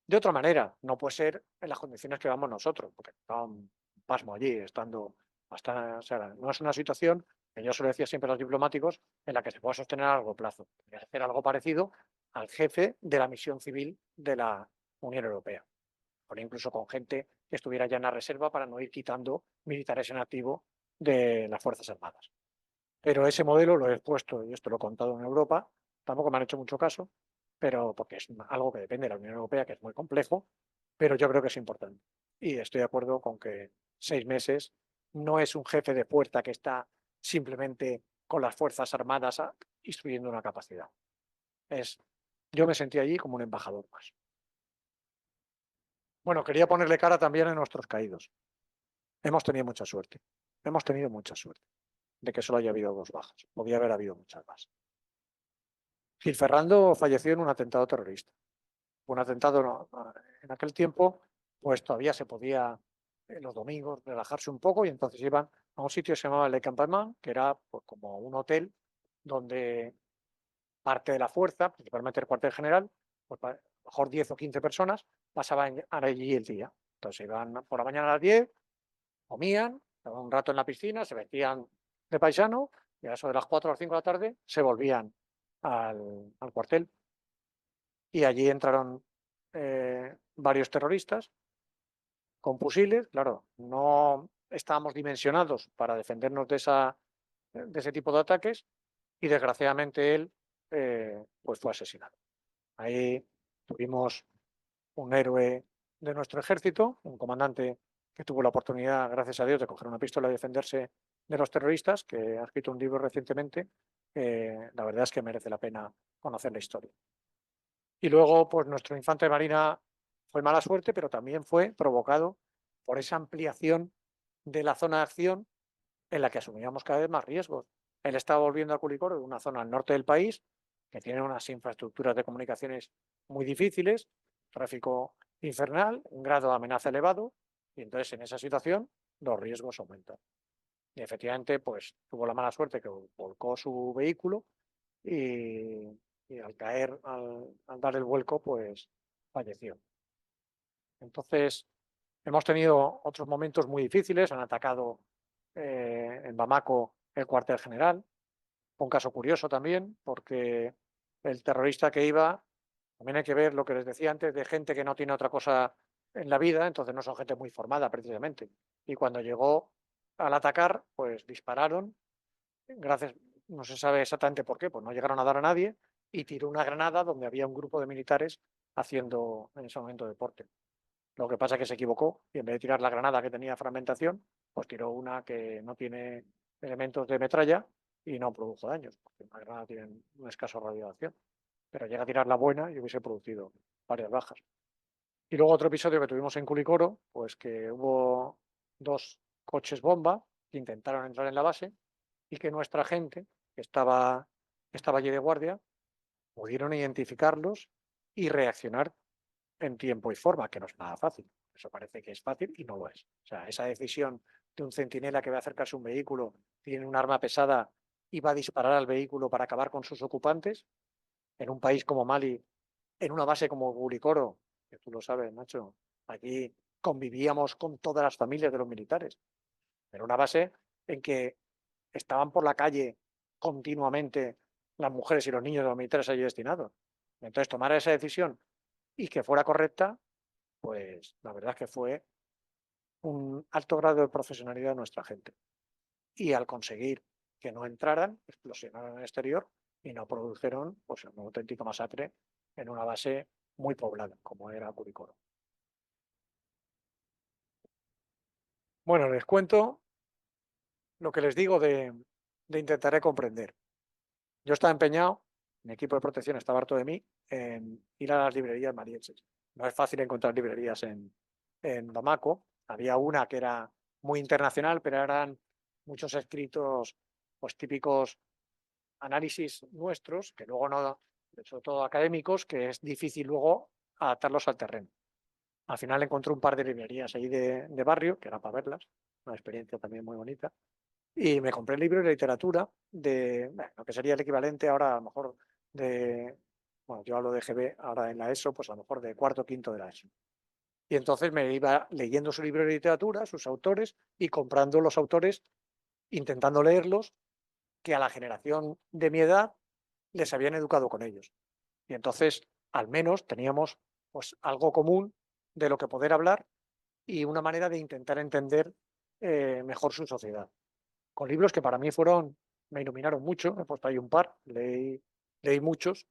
De otra manera, no puede ser en las condiciones que vamos nosotros, porque está un pasmo allí, estando hasta, o sea, no es una situación que yo se lo decía siempre a los diplomáticos, en la que se pueda sostener a largo plazo. Tendría que hacer algo parecido al jefe de la misión civil de la Unión Europea, o incluso con gente que estuviera ya en la reserva para no ir quitando militares en activo de las Fuerzas Armadas. Pero ese modelo lo he expuesto, y esto lo he contado en Europa, tampoco me han hecho mucho caso, pero porque es algo que depende de la Unión Europea, que es muy complejo, pero yo creo que es importante. Y estoy de acuerdo con que 6 meses no es un jefe de fuerza que está simplemente con las Fuerzas Armadas instruyendo una capacidad. Yo me sentí allí como un embajador más. Bueno, quería ponerle cara también a nuestros caídos. Hemos tenido mucha suerte. Hemos tenido mucha suerte de que solo haya habido 2 bajas. Podría haber habido muchas más. Gil Ferrando falleció en un atentado terrorista. Un atentado en aquel tiempo, pues todavía se podía los domingos relajarse un poco y entonces iban a un sitio que se llamaba Le Campement, que era pues, como un hotel donde parte de la fuerza, principalmente el cuartel general, pues a lo mejor 10 o 15 personas, pasaban allí el día. Entonces iban por la mañana a las 10, comían, estaban un rato en la piscina, se vestían de paisano y a eso de las 4 o las 5 de la tarde se volvían al cuartel. Y allí entraron varios terroristas con fusiles. Claro, no estábamos dimensionados para defendernos de ese tipo de ataques y desgraciadamente él pues fue asesinado. Ahí tuvimos un héroe de nuestro ejército, un comandante que tuvo la oportunidad, gracias a Dios, de coger una pistola y defenderse de los terroristas, que ha escrito un libro recientemente. La verdad es que merece la pena conocer la historia. Y luego, pues nuestro infante de marina fue mala suerte, pero también fue provocado por esa ampliación de la zona de acción en la que asumíamos cada vez más riesgos. Él estaba volviendo a Culicoro, de una zona al norte del país, que tiene unas infraestructuras de comunicaciones muy difíciles, tráfico infernal, un grado de amenaza elevado, y entonces en esa situación los riesgos aumentan. Y efectivamente, pues tuvo la mala suerte que volcó su vehículo y al caer, al dar el vuelco, pues falleció. Entonces, hemos tenido otros momentos muy difíciles, han atacado en Bamako el cuartel general, un caso curioso también, porque el terrorista que iba, también hay que ver lo que les decía antes, de gente que no tiene otra cosa en la vida, entonces no son gente muy formada precisamente. Y cuando llegó al atacar, pues dispararon, gracias, no se sabe exactamente por qué, pues no llegaron a dar a nadie, y tiró una granada donde había un grupo de militares haciendo en ese momento deporte. Lo que pasa es que se equivocó y en vez de tirar la granada que tenía fragmentación, pues tiró una que no tiene elementos de metralla y no produjo daños, porque una granada tiene un escaso radio de acción. Pero llega a tirar la buena y hubiese producido varias bajas. Y luego otro episodio que tuvimos en Culicoro, pues que hubo 2 coches bomba que intentaron entrar en la base y que nuestra gente, que estaba allí de guardia, pudieron identificarlos y reaccionar en tiempo y forma, que no es nada fácil. Eso parece que es fácil y no lo es. O sea, esa decisión de un centinela que va a acercarse a un vehículo, tiene un arma pesada y va a disparar al vehículo para acabar con sus ocupantes, en un país como Mali, en una base como Gulicoro, que tú lo sabes, Nacho, aquí convivíamos con todas las familias de los militares. Era una base en que estaban por la calle continuamente las mujeres y los niños de los militares allí destinados. Entonces, tomar esa decisión y que fuera correcta, pues la verdad es que fue un alto grado de profesionalidad de nuestra gente. Y al conseguir que no entraran, explosionaron en el exterior y no produjeron pues, una auténtica masacre en una base muy poblada, como era Curicoro. Bueno, les cuento lo que les digo de intentaré comprender. Yo estaba empeñado, mi equipo de protección estaba harto de mí, en ir a las librerías malienses. No es fácil encontrar librerías en Bamako. Había una que era muy internacional, pero eran muchos escritos pues, típicos análisis nuestros, que luego no, sobre todo académicos, que es difícil luego adaptarlos al terreno. Al final encontré un par de librerías ahí de barrio, que era para verlas, una experiencia también muy bonita, y me compré el libro de literatura de lo que sería el equivalente ahora a lo mejor de, bueno, yo hablo de GB ahora en la ESO, pues a lo mejor de cuarto o quinto de la ESO. Y entonces me iba leyendo su libro de literatura, sus autores, y comprando los autores, intentando leerlos, que a la generación de mi edad les habían educado con ellos. Y entonces, al menos, teníamos pues, algo común de lo que poder hablar y una manera de intentar entender mejor su sociedad. Con libros que para mí me iluminaron mucho, he puesto ahí un par, leí muchos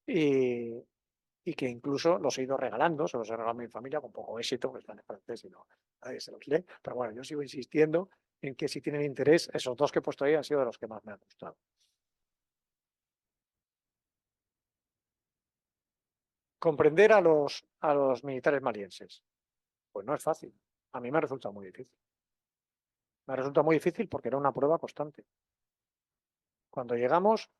y que incluso los he ido regalando, se los he regalado a mi familia con poco éxito, porque están en francés y no, nadie se los lee, pero bueno, yo sigo insistiendo en que si tienen interés, esos dos que he puesto ahí han sido de los que más me han gustado. Comprender a los militares malienses, pues no es fácil, a mí me resulta muy difícil. Me resulta muy difícil porque era una prueba constante. Cuando llegamos,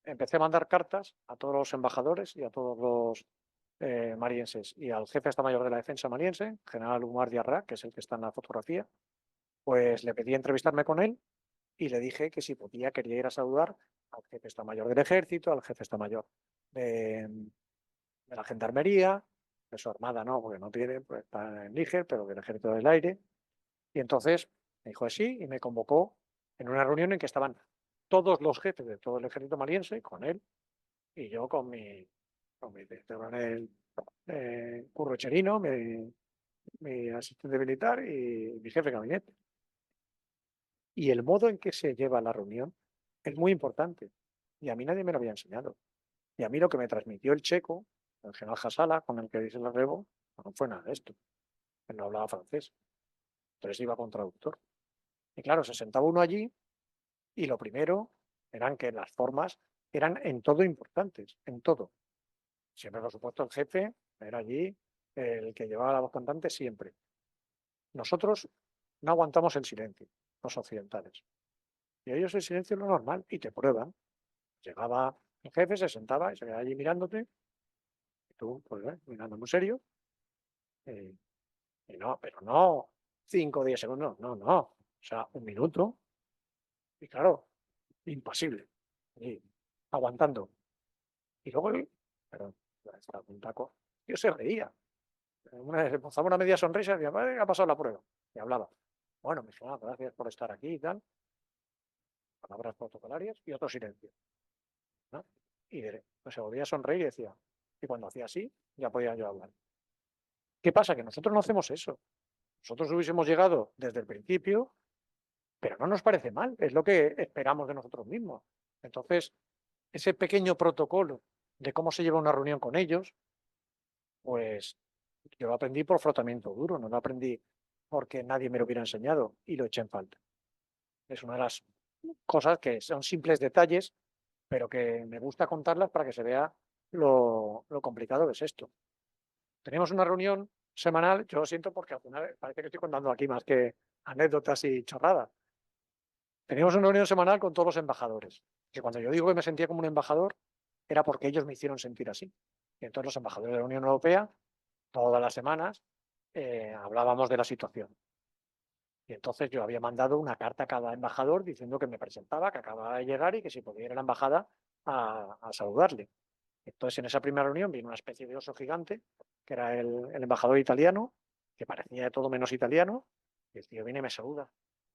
empecé a mandar cartas a todos los embajadores y a todos los malienses y al jefe de Estado Mayor de la Defensa maliense, general Umar Diarra, que es el que está en la fotografía, pues le pedí entrevistarme con él y le dije que si podía, quería ir a saludar al jefe de Estado Mayor del Ejército, al jefe de Estado Mayor de la Gendarmería, de su armada no, porque no tiene, pues está en Níger, pero del Ejército del Aire. Y entonces me dijo sí y me convocó en una reunión en que estaban todos los jefes de todo el ejército maliense, con él, y yo con mi coronel Curro Cherino, mi asistente militar y mi jefe de gabinete. Y el modo en que se lleva la reunión es muy importante. Y a mí nadie me lo había enseñado. Y a mí lo que me transmitió el checo, el general Hasala, con el que hice el relevo, no fue nada de esto. Él no hablaba francés. Entonces iba con traductor. Y claro, se sentaba uno allí y lo primero eran que las formas eran en todo importantes, en todo. Siempre, por supuesto, el jefe era allí el que llevaba la voz cantante siempre. Nosotros no aguantamos el silencio, los occidentales. Y ellos el silencio es lo normal y te prueban. Llegaba el jefe, se sentaba y se quedaba allí mirándote. Y tú, pues, mirando muy serio. Y no, pero no 5 o 10 segundos, no, no. O sea, un minuto. Y claro, impasible. Y aguantando. Y luego, pero estaba un taco. Yo se reía. Una vez posaba una media sonrisa y decía, vale, ha pasado la prueba. Y hablaba. Bueno, me dijo, gracias por estar aquí y tal. Palabras protocolarias y otro silencio. ¿No? Y pues se volvía a sonreír y decía, y cuando hacía así, ya podía yo hablar. ¿Qué pasa? Que nosotros no hacemos eso. Nosotros hubiésemos llegado desde el principio, pero no nos parece mal, es lo que esperamos de nosotros mismos. Entonces, ese pequeño protocolo de cómo se lleva una reunión con ellos, pues yo lo aprendí por frotamiento duro, no lo aprendí porque nadie me lo hubiera enseñado y lo eché en falta. Es una de las cosas que son simples detalles, pero que me gusta contarlas para que se vea lo complicado que es esto. Tenemos una reunión semanal, yo lo siento porque al final parece que estoy contando aquí más que anécdotas y chorradas. Teníamos una reunión semanal con todos los embajadores, que cuando yo digo que me sentía como un embajador, era porque ellos me hicieron sentir así. Y entonces los embajadores de la Unión Europea, todas las semanas, hablábamos de la situación. Y entonces yo había mandado una carta a cada embajador diciendo que me presentaba, que acababa de llegar y que si podía ir a la embajada a saludarle. Entonces en esa primera reunión vino una especie de oso gigante, que era el embajador italiano, que parecía de todo menos italiano, y el tío viene y me saluda.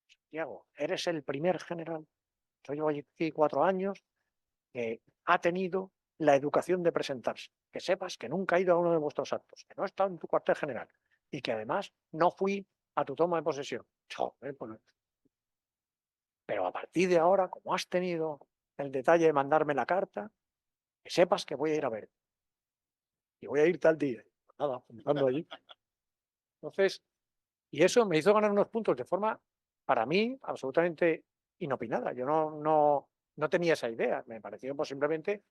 Santiago, eres el primer general, yo llevo aquí 4 años, que ha tenido la educación de presentarse. Que sepas que nunca he ido a uno de vuestros actos, que no he estado en tu cuartel general y que además no fui a tu toma de posesión. Pero a partir de ahora, como has tenido el detalle de mandarme la carta, que sepas que voy a ir a ver. Y voy a ir tal día. Nada, apuntando allí. Entonces, Y eso me hizo ganar unos puntos de forma, para mí, absolutamente inopinada. Yo no tenía esa idea. Me pareció pues, simplemente,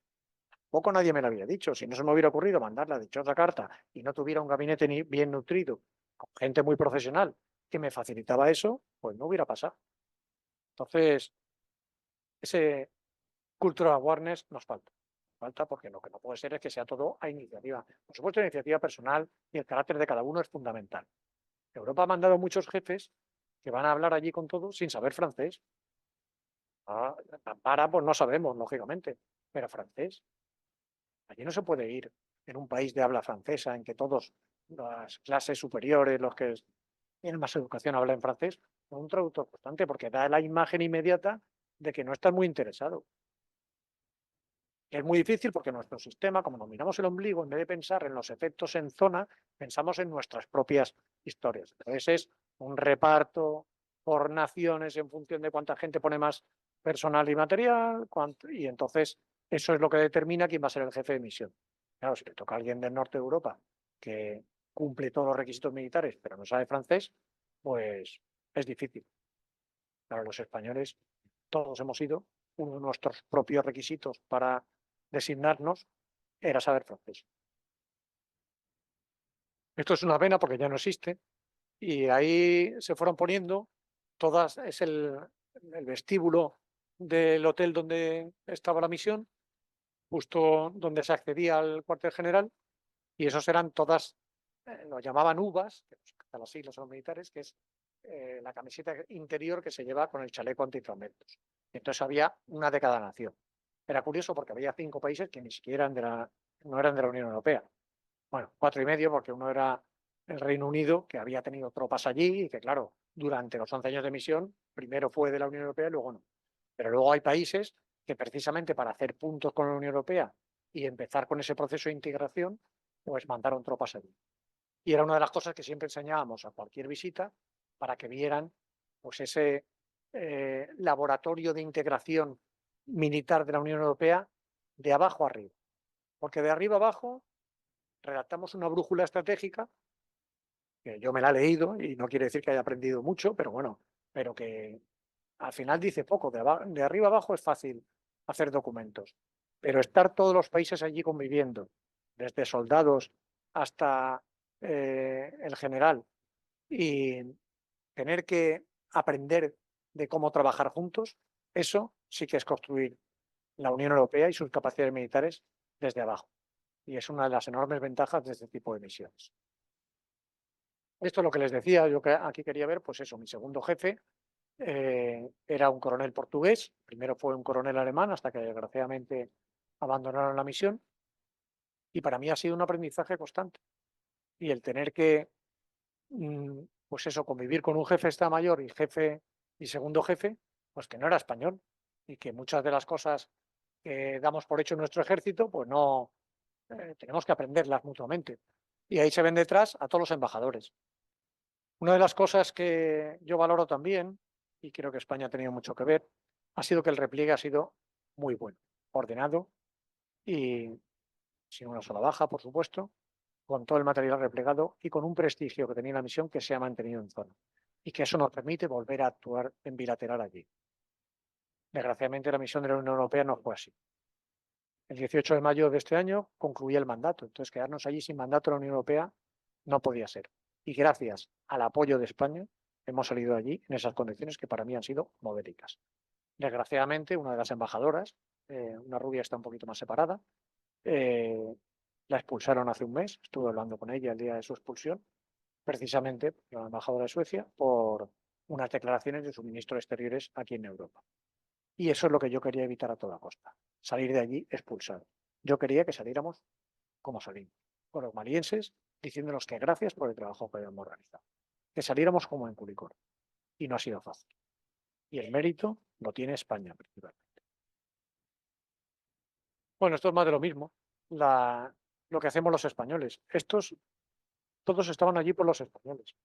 poco nadie me lo había dicho. Si no se me hubiera ocurrido mandar la dichosa carta y no tuviera un gabinete bien nutrido, con gente muy profesional, que me facilitaba eso, pues no hubiera pasado. Entonces, ese cultural awareness nos falta. Falta porque lo que no puede ser es que sea todo a iniciativa. Por supuesto, la iniciativa personal y el carácter de cada uno es fundamental. Europa ha mandado muchos jefes que van a hablar allí con todos sin saber francés. Pues no sabemos, lógicamente, pero francés. Allí no se puede ir en un país de habla francesa en que todos las clases superiores, los que tienen más educación, hablan francés, con un traductor constante, porque da la imagen inmediata de que no estás muy interesado. Es muy difícil porque nuestro sistema, como nos miramos el ombligo, en vez de pensar en los efectos en zona, pensamos en nuestras propias historias. Entonces es un reparto por naciones en función de cuánta gente pone más personal y material, y entonces eso es lo que determina quién va a ser el jefe de misión. Claro, si le toca a alguien del norte de Europa que cumple todos los requisitos militares pero no sabe francés, pues es difícil. Claro, los españoles todos hemos ido, uno de nuestros propios requisitos para designarnos era saber francés. Esto es una pena porque ya no existe y ahí se fueron poniendo todas, es el vestíbulo del hotel donde estaba la misión, justo donde se accedía al cuartel general, y esos eran todas, lo llamaban uvas, que hasta las siglas son militares, que es la camiseta interior que se lleva con el chaleco antitormentos. Entonces había una de cada nación. Era curioso porque había 5 países que ni siquiera no eran de la Unión Europea. Bueno, 4 y medio, porque uno era el Reino Unido, que había tenido tropas allí y que, claro, durante los 11 años de misión, primero fue de la Unión Europea y luego no. Pero luego hay países que precisamente para hacer puntos con la Unión Europea y empezar con ese proceso de integración, pues mandaron tropas allí. Y era una de las cosas que siempre enseñábamos a cualquier visita para que vieran pues ese laboratorio de integración militar de la Unión Europea de abajo arriba. Porque de arriba abajo redactamos una brújula estratégica, que yo me la he leído y no quiere decir que haya aprendido mucho, pero bueno, pero que al final dice poco. De arriba abajo es fácil hacer documentos, pero estar todos los países allí conviviendo, desde soldados hasta el general, y tener que aprender de cómo trabajar juntos, eso sí que es construir la Unión Europea y sus capacidades militares desde abajo. Y es una de las enormes ventajas de este tipo de misiones. Esto es lo que les decía, yo que aquí quería ver, pues eso, mi segundo jefe era un coronel portugués, primero fue un coronel alemán hasta que desgraciadamente abandonaron la misión, y para mí ha sido un aprendizaje constante. Y el tener que, pues eso, convivir con un jefe de Estado Mayor y segundo jefe, pues que no era español, y que muchas de las cosas que damos por hecho en nuestro ejército, pues no, tenemos que aprenderlas mutuamente. Y ahí se ven detrás a todos los embajadores. Una de las cosas que yo valoro también, y creo que España ha tenido mucho que ver, ha sido que el repliegue ha sido muy bueno, ordenado y sin una sola baja, por supuesto, con todo el material replegado y con un prestigio que tenía la misión que se ha mantenido en zona. Y que eso nos permite volver a actuar en bilateral allí. Desgraciadamente la misión de la Unión Europea no fue así. El 18 de mayo de este año concluía el mandato, entonces quedarnos allí sin mandato de la Unión Europea no podía ser. Y gracias al apoyo de España hemos salido de allí en esas condiciones que para mí han sido modélicas. Desgraciadamente, una de las embajadoras, una rubia, está un poquito más separada, la expulsaron hace un mes, estuve hablando con ella el día de su expulsión, precisamente la embajadora de Suecia, por unas declaraciones de su ministro de Exteriores aquí en Europa. Y eso es lo que yo quería evitar a toda costa, salir de allí expulsado. Yo quería que saliéramos como salimos, con los malienses, diciéndonos que gracias por el trabajo que habíamos realizado, que saliéramos como en Curicó. Y no ha sido fácil. Y el mérito lo tiene España principalmente. Bueno, esto es más de lo mismo, lo que hacemos los españoles. Todos estaban allí por los españoles,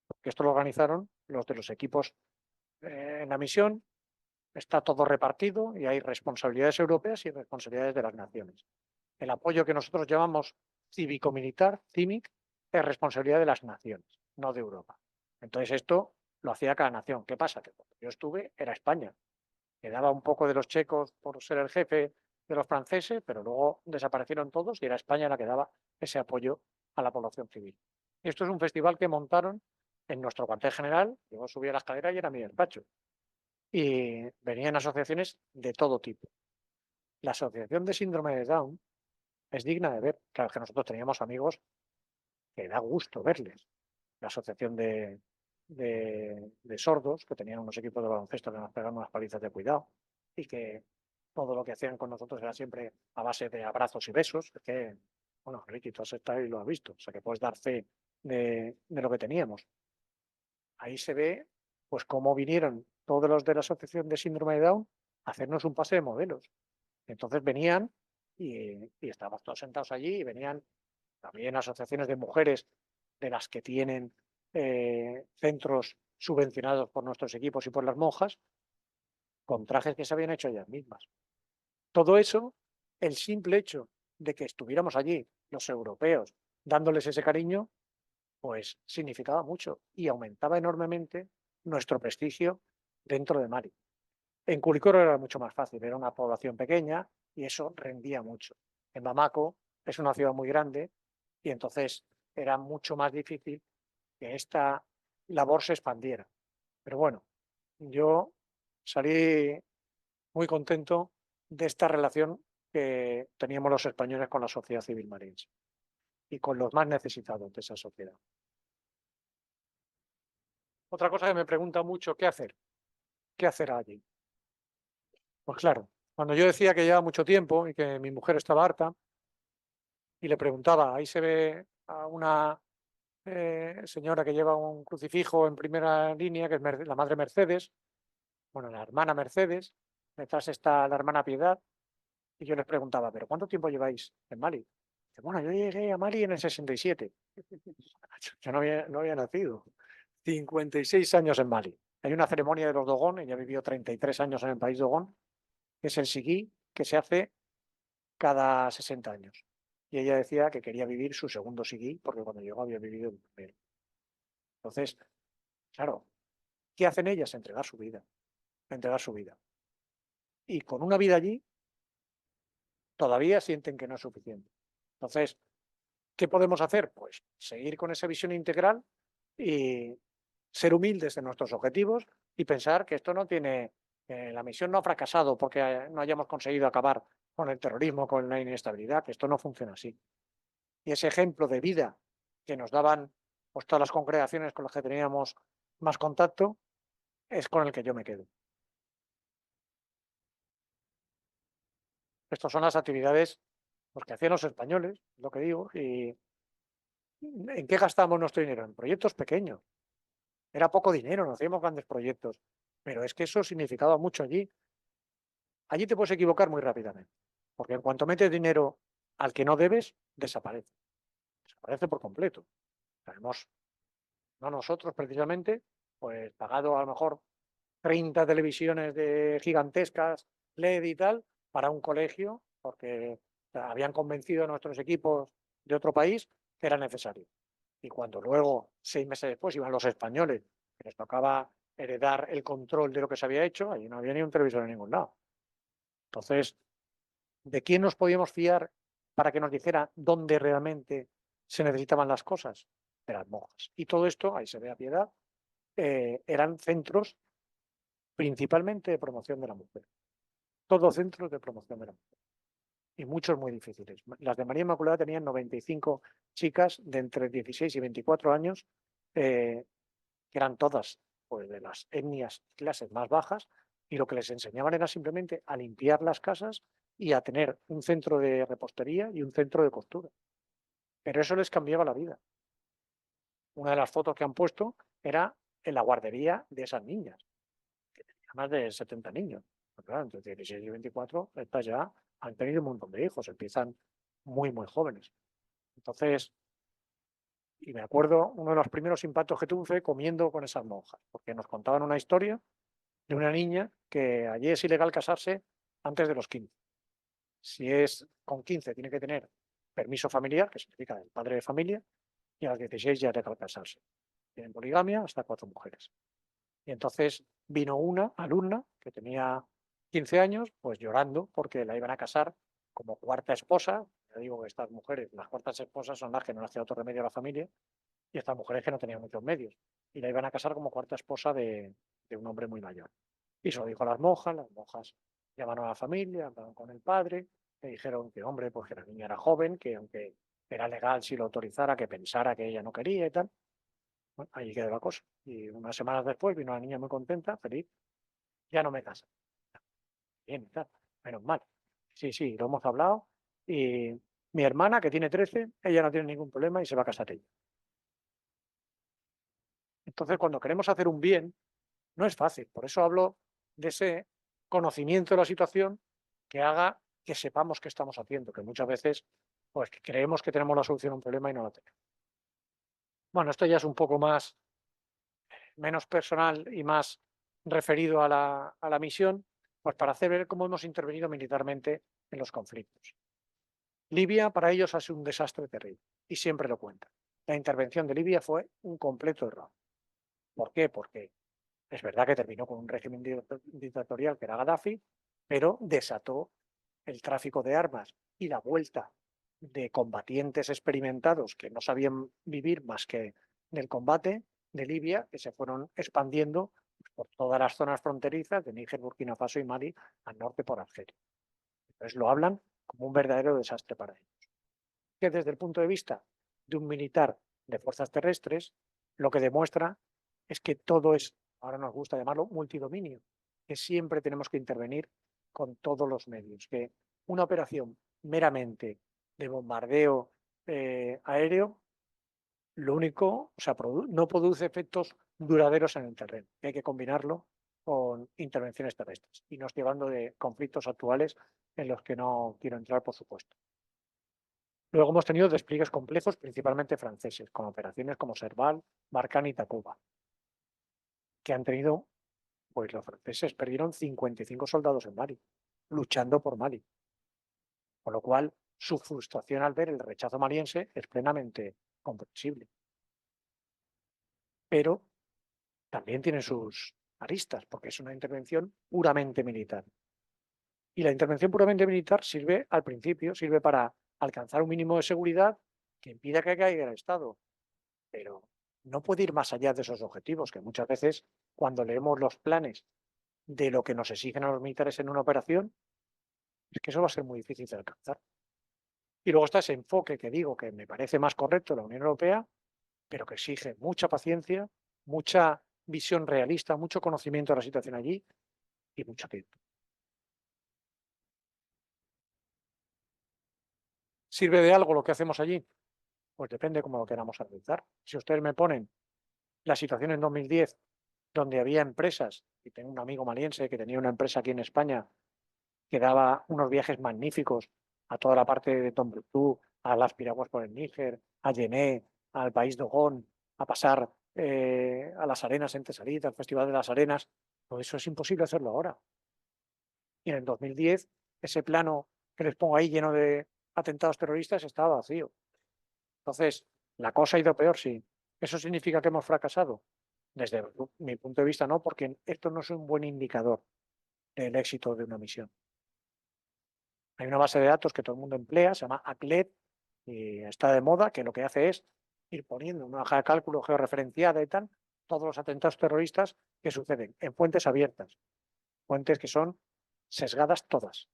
porque esto lo organizaron los de los equipos en la misión. Está todo repartido y hay responsabilidades europeas y responsabilidades de las naciones. El apoyo que nosotros llamamos cívico-militar, CIMIC, es responsabilidad de las naciones, no de Europa. Entonces esto lo hacía cada nación. ¿Qué pasa? Que cuando yo estuve era España. Quedaba un poco de los checos por ser el jefe de los franceses, pero luego desaparecieron todos y era España la que daba ese apoyo a la población civil. Esto es un festival que montaron en nuestro cuartel general. Yo subí a la escalera y era mi despacho. Y venían asociaciones de todo tipo. La asociación de síndrome de Down es digna de ver. Claro, que nosotros teníamos amigos que da gusto verles. La asociación de sordos, que tenían unos equipos de baloncesto que nos pegaban unas palizas de cuidado y que todo lo que hacían con nosotros era siempre a base de abrazos y besos. Es que, bueno, Ricky, tú has estado y lo has visto, o sea que puedes dar fe de lo que teníamos. Ahí se ve pues cómo vinieron todos los de la Asociación de Síndrome de Down a hacernos un pase de modelos. Entonces venían y estábamos todos sentados allí y venían también asociaciones de mujeres de las que tienen centros subvencionados por nuestros equipos y por las monjas, con trajes que se habían hecho ellas mismas. Todo eso, el simple hecho de que estuviéramos allí, los europeos, dándoles ese cariño, pues significaba mucho y aumentaba enormemente nuestro prestigio dentro de Mali. En Curicoro era mucho más fácil, era una población pequeña y eso rendía mucho. En Bamako es una ciudad muy grande y entonces era mucho más difícil que esta labor se expandiera. Pero bueno, yo salí muy contento de esta relación que teníamos los españoles con la sociedad civil mariense y con los más necesitados de esa sociedad. Otra cosa que me pregunta mucho, ¿qué hacer? ¿Qué hacer allí? Pues claro, cuando yo decía que llevaba mucho tiempo y que mi mujer estaba harta, y le preguntaba, ahí se ve a una señora que lleva un crucifijo en primera línea, que es la Madre Mercedes, bueno, la hermana Mercedes, detrás está la hermana Piedad, y yo les preguntaba, ¿pero cuánto tiempo lleváis en Mali? Dice, bueno, yo llegué a Mali en el 67. Yo no había nacido. 56 años en Mali. Hay una ceremonia de los Dogón, ella vivió 33 años en el país Dogón, que es el Sigui, que se hace cada 60 años. Y ella decía que quería vivir su segundo Sigui, porque cuando llegó había vivido el primero. Entonces, claro, ¿qué hacen ellas? Entregar su vida. Entregar su vida. Y con una vida allí, todavía sienten que no es suficiente. Entonces, ¿qué podemos hacer? Pues seguir con esa visión integral y ser humildes en nuestros objetivos y pensar que esto no tiene, la misión no ha fracasado porque no hayamos conseguido acabar con el terrorismo, con la inestabilidad, que esto no funciona así. Y ese ejemplo de vida que nos daban pues, todas las congregaciones con las que teníamos más contacto es con el que yo me quedo. Estas son las actividades pues, que hacían los españoles, lo que digo, y ¿en qué gastamos nuestro dinero? En proyectos pequeños. Era poco dinero, no hacíamos grandes proyectos, pero es que eso significaba mucho allí. Allí te puedes equivocar muy rápidamente, porque en cuanto metes dinero al que no debes, desaparece. Desaparece por completo. Hemos, no nosotros precisamente, pues pagado a lo mejor 30 televisiones de gigantescas, LED y tal, para un colegio, porque habían convencido a nuestros equipos de otro país que era necesario. Y cuando luego, 6 meses después, iban los españoles, que les tocaba heredar el control de lo que se había hecho, allí no había ni un televisor en ningún lado. Entonces, ¿de quién nos podíamos fiar para que nos dijera dónde realmente se necesitaban las cosas? De las monjas. Y todo esto, ahí se ve a Piedad, eran centros principalmente de promoción de la mujer. Todos centros de promoción de la mujer. Y muchos muy difíciles. Las de María Inmaculada tenían 95 chicas de entre 16 y 24 años, que eran todas pues, de las etnias y clases más bajas, y lo que les enseñaban era simplemente a limpiar las casas y a tener un centro de repostería y un centro de costura. Pero eso les cambiaba la vida. Una de las fotos que han puesto era en la guardería de esas niñas, que tenía más de 70 niños. Pero claro, entre 16 y 24, estas ya han tenido un montón de hijos, empiezan muy, muy jóvenes. Entonces, y me acuerdo, uno de los primeros impactos que tuve fue comiendo con esas monjas, porque nos contaban una historia de una niña que allí es ilegal casarse antes de los 15. Si es con 15 tiene que tener permiso familiar, que significa el padre de familia, y a los 16 ya deja de casarse. tienen poligamia, hasta 4 mujeres. Y entonces vino una alumna que tenía 15 años, pues llorando porque la iban a casar como cuarta esposa. Ya digo que estas mujeres, las cuartas esposas son las que no le hacía otro remedio a la familia, y estas mujeres que no tenían muchos medios. Y la iban a casar como cuarta esposa de un hombre muy mayor. Y se lo dijo a las monjas llamaron a la familia, hablaron con el padre, le dijeron que, hombre, pues que la niña era joven, que aunque era legal si lo autorizara, que pensara que ella no quería y tal. Bueno, ahí quedó la cosa. Y unas semanas después vino la niña muy contenta, feliz. Ya no me casa. Bien, tal. Menos mal. Sí, sí, lo hemos hablado. Y mi hermana, que tiene 13, ella no tiene ningún problema y se va a casar ella. Entonces, cuando queremos hacer un bien, no es fácil. Por eso hablo de ese conocimiento de la situación que haga que sepamos qué estamos haciendo, que muchas veces pues creemos que tenemos la solución a un problema y no la tenemos. Bueno, esto ya es un poco menos personal y más referido a la misión, pues para hacer ver cómo hemos intervenido militarmente en los conflictos. Libia para ellos ha sido un desastre terrible y siempre lo cuentan. La intervención de Libia fue un completo error. ¿Por qué? Porque es verdad que terminó con un régimen dictatorial que era Gaddafi, pero desató el tráfico de armas y la vuelta de combatientes experimentados que no sabían vivir más que del combate de Libia, que se fueron expandiendo por todas las zonas fronterizas de Níger, Burkina Faso y Mali al norte por Argelia. Entonces lo hablan como un verdadero desastre para ellos. Que desde el punto de vista de un militar de fuerzas terrestres, lo que demuestra es que todo es, ahora nos gusta llamarlo, multidominio, que siempre tenemos que intervenir con todos los medios, que una operación meramente de bombardeo aéreo, lo único, o sea, no produce efectos duraderos en el terreno, que hay que combinarlo con intervenciones terrestres, y nos llevando de conflictos actuales en los que no quiero entrar, por supuesto. Luego hemos tenido despliegues complejos, principalmente franceses, con operaciones como Serval, Barkhane y Takuba, que han tenido, pues los franceses perdieron 55 soldados en Mali, luchando por Mali. Con lo cual, su frustración al ver el rechazo maliense es plenamente comprensible. Pero también tiene sus aristas, porque es una intervención puramente militar. Y la intervención puramente militar sirve, al principio, sirve para alcanzar un mínimo de seguridad que impida que caiga el Estado. Pero no puede ir más allá de esos objetivos, que muchas veces, cuando leemos los planes de lo que nos exigen a los militares en una operación, es que eso va a ser muy difícil de alcanzar. Y luego está ese enfoque que digo que me parece más correcto de la Unión Europea, pero que exige mucha paciencia, mucha visión realista, mucho conocimiento de la situación allí y mucho tiempo. ¿Sirve de algo lo que hacemos allí? Pues depende cómo lo queramos analizar. Si ustedes me ponen la situación en 2010, donde había empresas, y tengo un amigo maliense que tenía una empresa aquí en España que daba unos viajes magníficos a toda la parte de Tombuctú, a las piraguas por el Níger, a Yené, al país de Ogón, a pasar a las arenas en Tesalit, al Festival de las Arenas. Todo eso es imposible hacerlo ahora. Y en el 2010, ese plano que les pongo ahí lleno de atentados terroristas estaba vacío. Entonces, la cosa ha ido peor, sí. ¿Eso significa que hemos fracasado? Desde mi punto de vista, no, porque esto no es un buen indicador del éxito de una misión. Hay una base de datos que todo el mundo emplea, se llama ACLED, y está de moda, que lo que hace es ir poniendo una hoja de cálculo georreferenciada y tal, todos los atentados terroristas que suceden en fuentes abiertas, fuentes que son sesgadas todas.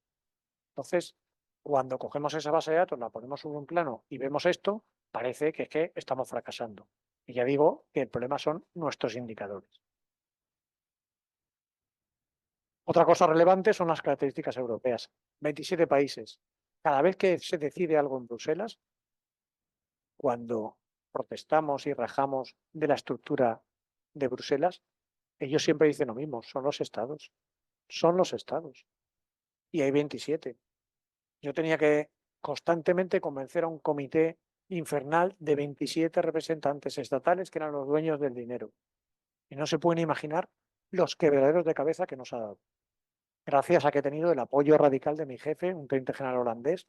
Entonces, cuando cogemos esa base de datos, la ponemos sobre un plano y vemos esto, parece que es que estamos fracasando. Y ya digo que el problema son nuestros indicadores. Otra cosa relevante son las características europeas. 27 países. Cada vez que se decide algo en Bruselas, cuando protestamos y rajamos de la estructura de Bruselas, ellos siempre dicen lo mismo, son los estados. Son los estados. Y hay 27. Yo tenía que constantemente convencer a un comité infernal de 27 representantes estatales que eran los dueños del dinero. Y no se pueden imaginar los quebraderos de cabeza que nos ha dado. Gracias a que he tenido el apoyo radical de mi jefe, un teniente general holandés,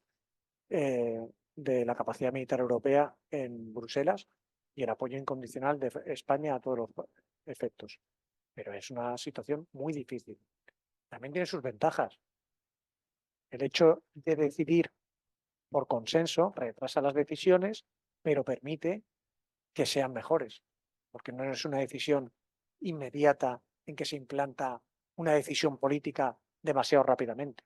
de la capacidad militar europea en Bruselas, y el apoyo incondicional de España a todos los efectos. Pero es una situación muy difícil. También tiene sus ventajas. El hecho de decidir por consenso retrasa las decisiones, pero permite que sean mejores, porque no es una decisión inmediata en que se implanta una decisión política demasiado rápidamente.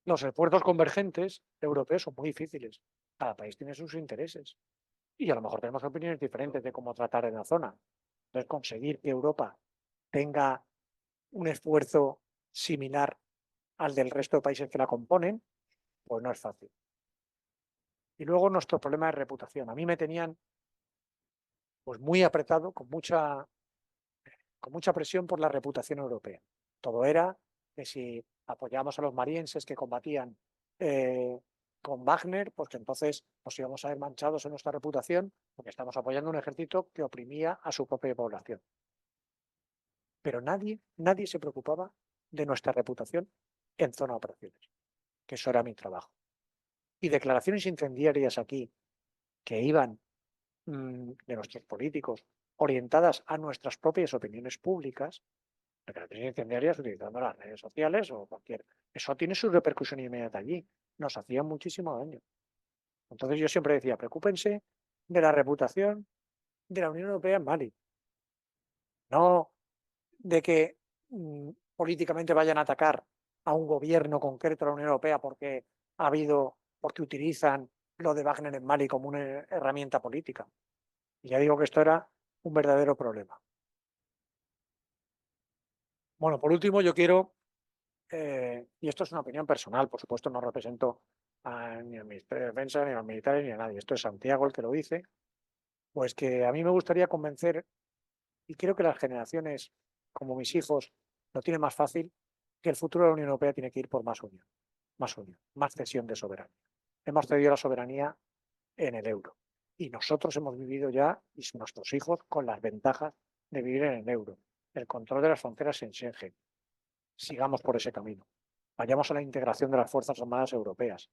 Los esfuerzos convergentes europeos son muy difíciles. Cada país tiene sus intereses y a lo mejor tenemos opiniones diferentes de cómo tratar en la zona. Entonces, conseguir que Europa tenga un esfuerzo similar al del resto de países que la componen, pues no es fácil. Y luego nuestro problema de reputación. A mí me tenían pues muy apretado, con mucha presión por la reputación europea. Todo era que si apoyábamos a los marienses que combatían con Wagner, pues que entonces nos íbamos a ver manchados en nuestra reputación porque estamos apoyando un ejército que oprimía a su propia población. Pero nadie se preocupaba de nuestra reputación en zona de operaciones, que eso era mi trabajo. Y declaraciones incendiarias aquí que iban de nuestros políticos orientadas a nuestras propias opiniones públicas, declaraciones incendiarias utilizando las redes sociales o cualquier. Eso tiene su repercusión inmediata allí. Nos hacía muchísimo daño. Entonces yo siempre decía, preocúpense de la reputación de la Unión Europea en Mali. No de que políticamente vayan a atacar a un gobierno concreto de la Unión Europea porque utilizan lo de Wagner en Mali como una herramienta política. Y ya digo que esto era un verdadero problema. Bueno, por último, yo quiero, y esto es una opinión personal, por supuesto no represento ni al Ministerio de Defensa, ni a los militares, ni a nadie. Esto es Santiago el que lo dice. Pues que a mí me gustaría convencer, y creo que las generaciones como mis hijos lo tienen más fácil, que el futuro de la Unión Europea tiene que ir por más unión, más cesión de soberanía. Hemos cedido la soberanía en el euro y nosotros hemos vivido ya, y nuestros hijos, con las ventajas de vivir en el euro. El control de las fronteras en Schengen. Sigamos por ese camino. Vayamos a la integración de las Fuerzas Armadas Europeas.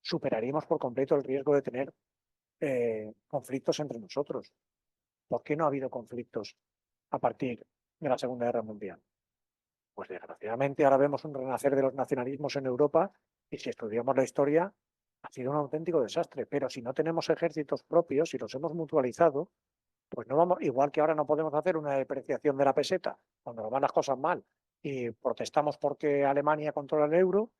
Superaríamos por completo el riesgo de tener conflictos entre nosotros. ¿Por qué no ha habido conflictos a partir de la Segunda Guerra Mundial? Pues desgraciadamente ahora vemos un renacer de los nacionalismos en Europa y si estudiamos la historia ha sido un auténtico desastre. Pero si no tenemos ejércitos propios y los hemos mutualizado, pues no vamos, igual que ahora no podemos hacer una depreciación de la peseta cuando nos van las cosas mal y protestamos porque Alemania controla el euro,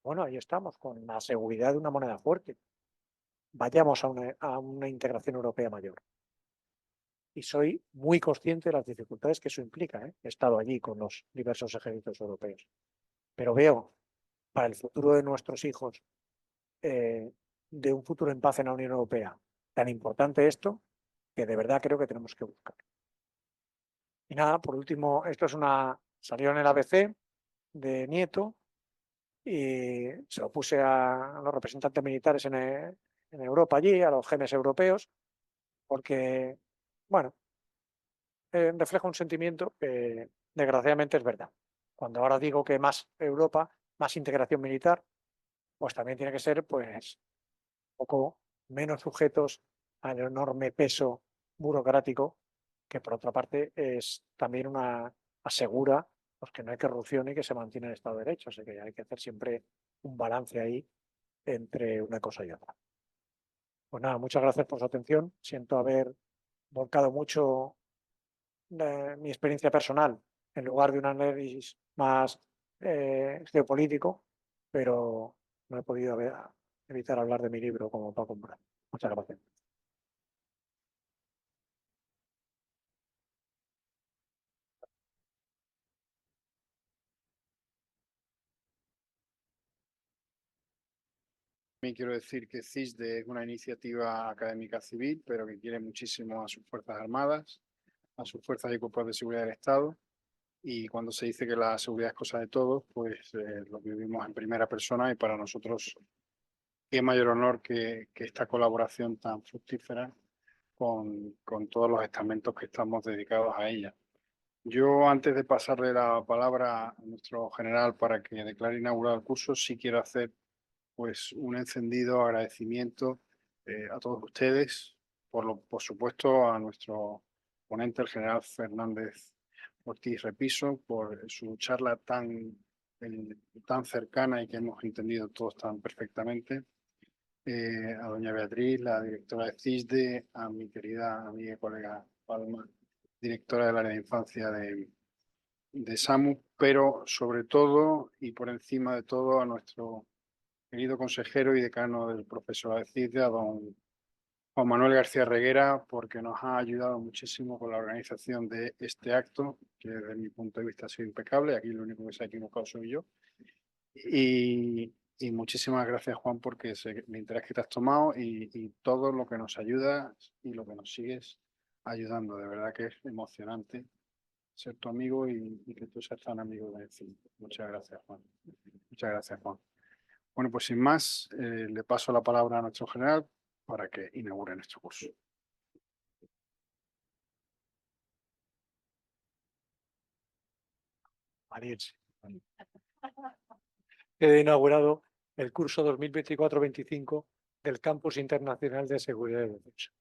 bueno, ahí estamos, con la seguridad de una moneda fuerte. Vayamos a una integración europea mayor. Y soy muy consciente de las dificultades que eso implica. He estado allí con los diversos ejércitos europeos. Pero veo para el futuro de nuestros hijos, de un futuro en paz en la Unión Europea, tan importante esto, que de verdad creo que tenemos que buscar. Y nada, por último, esto salió en el ABC de Nieto y se lo puse a los representantes militares en Europa allí, a los genes europeos, porque, bueno, refleja un sentimiento que desgraciadamente es verdad. Cuando ahora digo que más Europa, más integración militar, pues también tiene que ser pues un poco menos sujetos al enorme peso burocrático, que por otra parte es también asegura pues, que no hay corrupción y que se mantiene el Estado de Derecho. Así que hay que hacer siempre un balance ahí entre una cosa y otra. Pues nada, muchas gracias por su atención. Siento haber volcado mucho mi experiencia personal en lugar de un análisis más geopolítico, pero no he podido evitar hablar de mi libro como Paco Umbral. Muchas gracias. También quiero decir que CISDE es una iniciativa académica civil, pero que quiere muchísimo a sus Fuerzas Armadas, a sus fuerzas y cuerpos de seguridad del Estado. Y cuando se dice que la seguridad es cosa de todos, pues lo vivimos en primera persona y para nosotros qué mayor honor que esta colaboración tan fructífera con todos los estamentos que estamos dedicados a ella. Yo, antes de pasarle la palabra a nuestro general para que declare inaugurado el curso, sí quiero hacer pues un encendido agradecimiento a todos ustedes, por supuesto, a nuestro ponente, el general Fernández Ortiz Repiso, por su charla tan cercana y que hemos entendido todos tan perfectamente. A doña Beatriz, la directora de CISDE, a mi querida amiga y colega Palma, directora del área de infancia de SAMU, pero sobre todo y por encima de todo a nuestro querido consejero y decano del profesorado de CISDE, a don Juan Manuel García Reguera, porque nos ha ayudado muchísimo con la organización de este acto, que desde mi punto de vista ha sido impecable. Aquí lo único que se ha equivocado soy yo. Y muchísimas gracias, Juan, porque el interés que te has tomado y todo lo que nos ayuda y lo que nos sigues ayudando. De verdad que es emocionante ser tu amigo y que tú seas tan amigo de él. Muchas gracias, Juan. Muchas gracias, Juan. Bueno, pues sin más, le paso la palabra a nuestro general para que inaugure nuestro curso. Mariense. Queda inaugurado el curso 2024-25 del Campus Internacional de Seguridad y Defensa.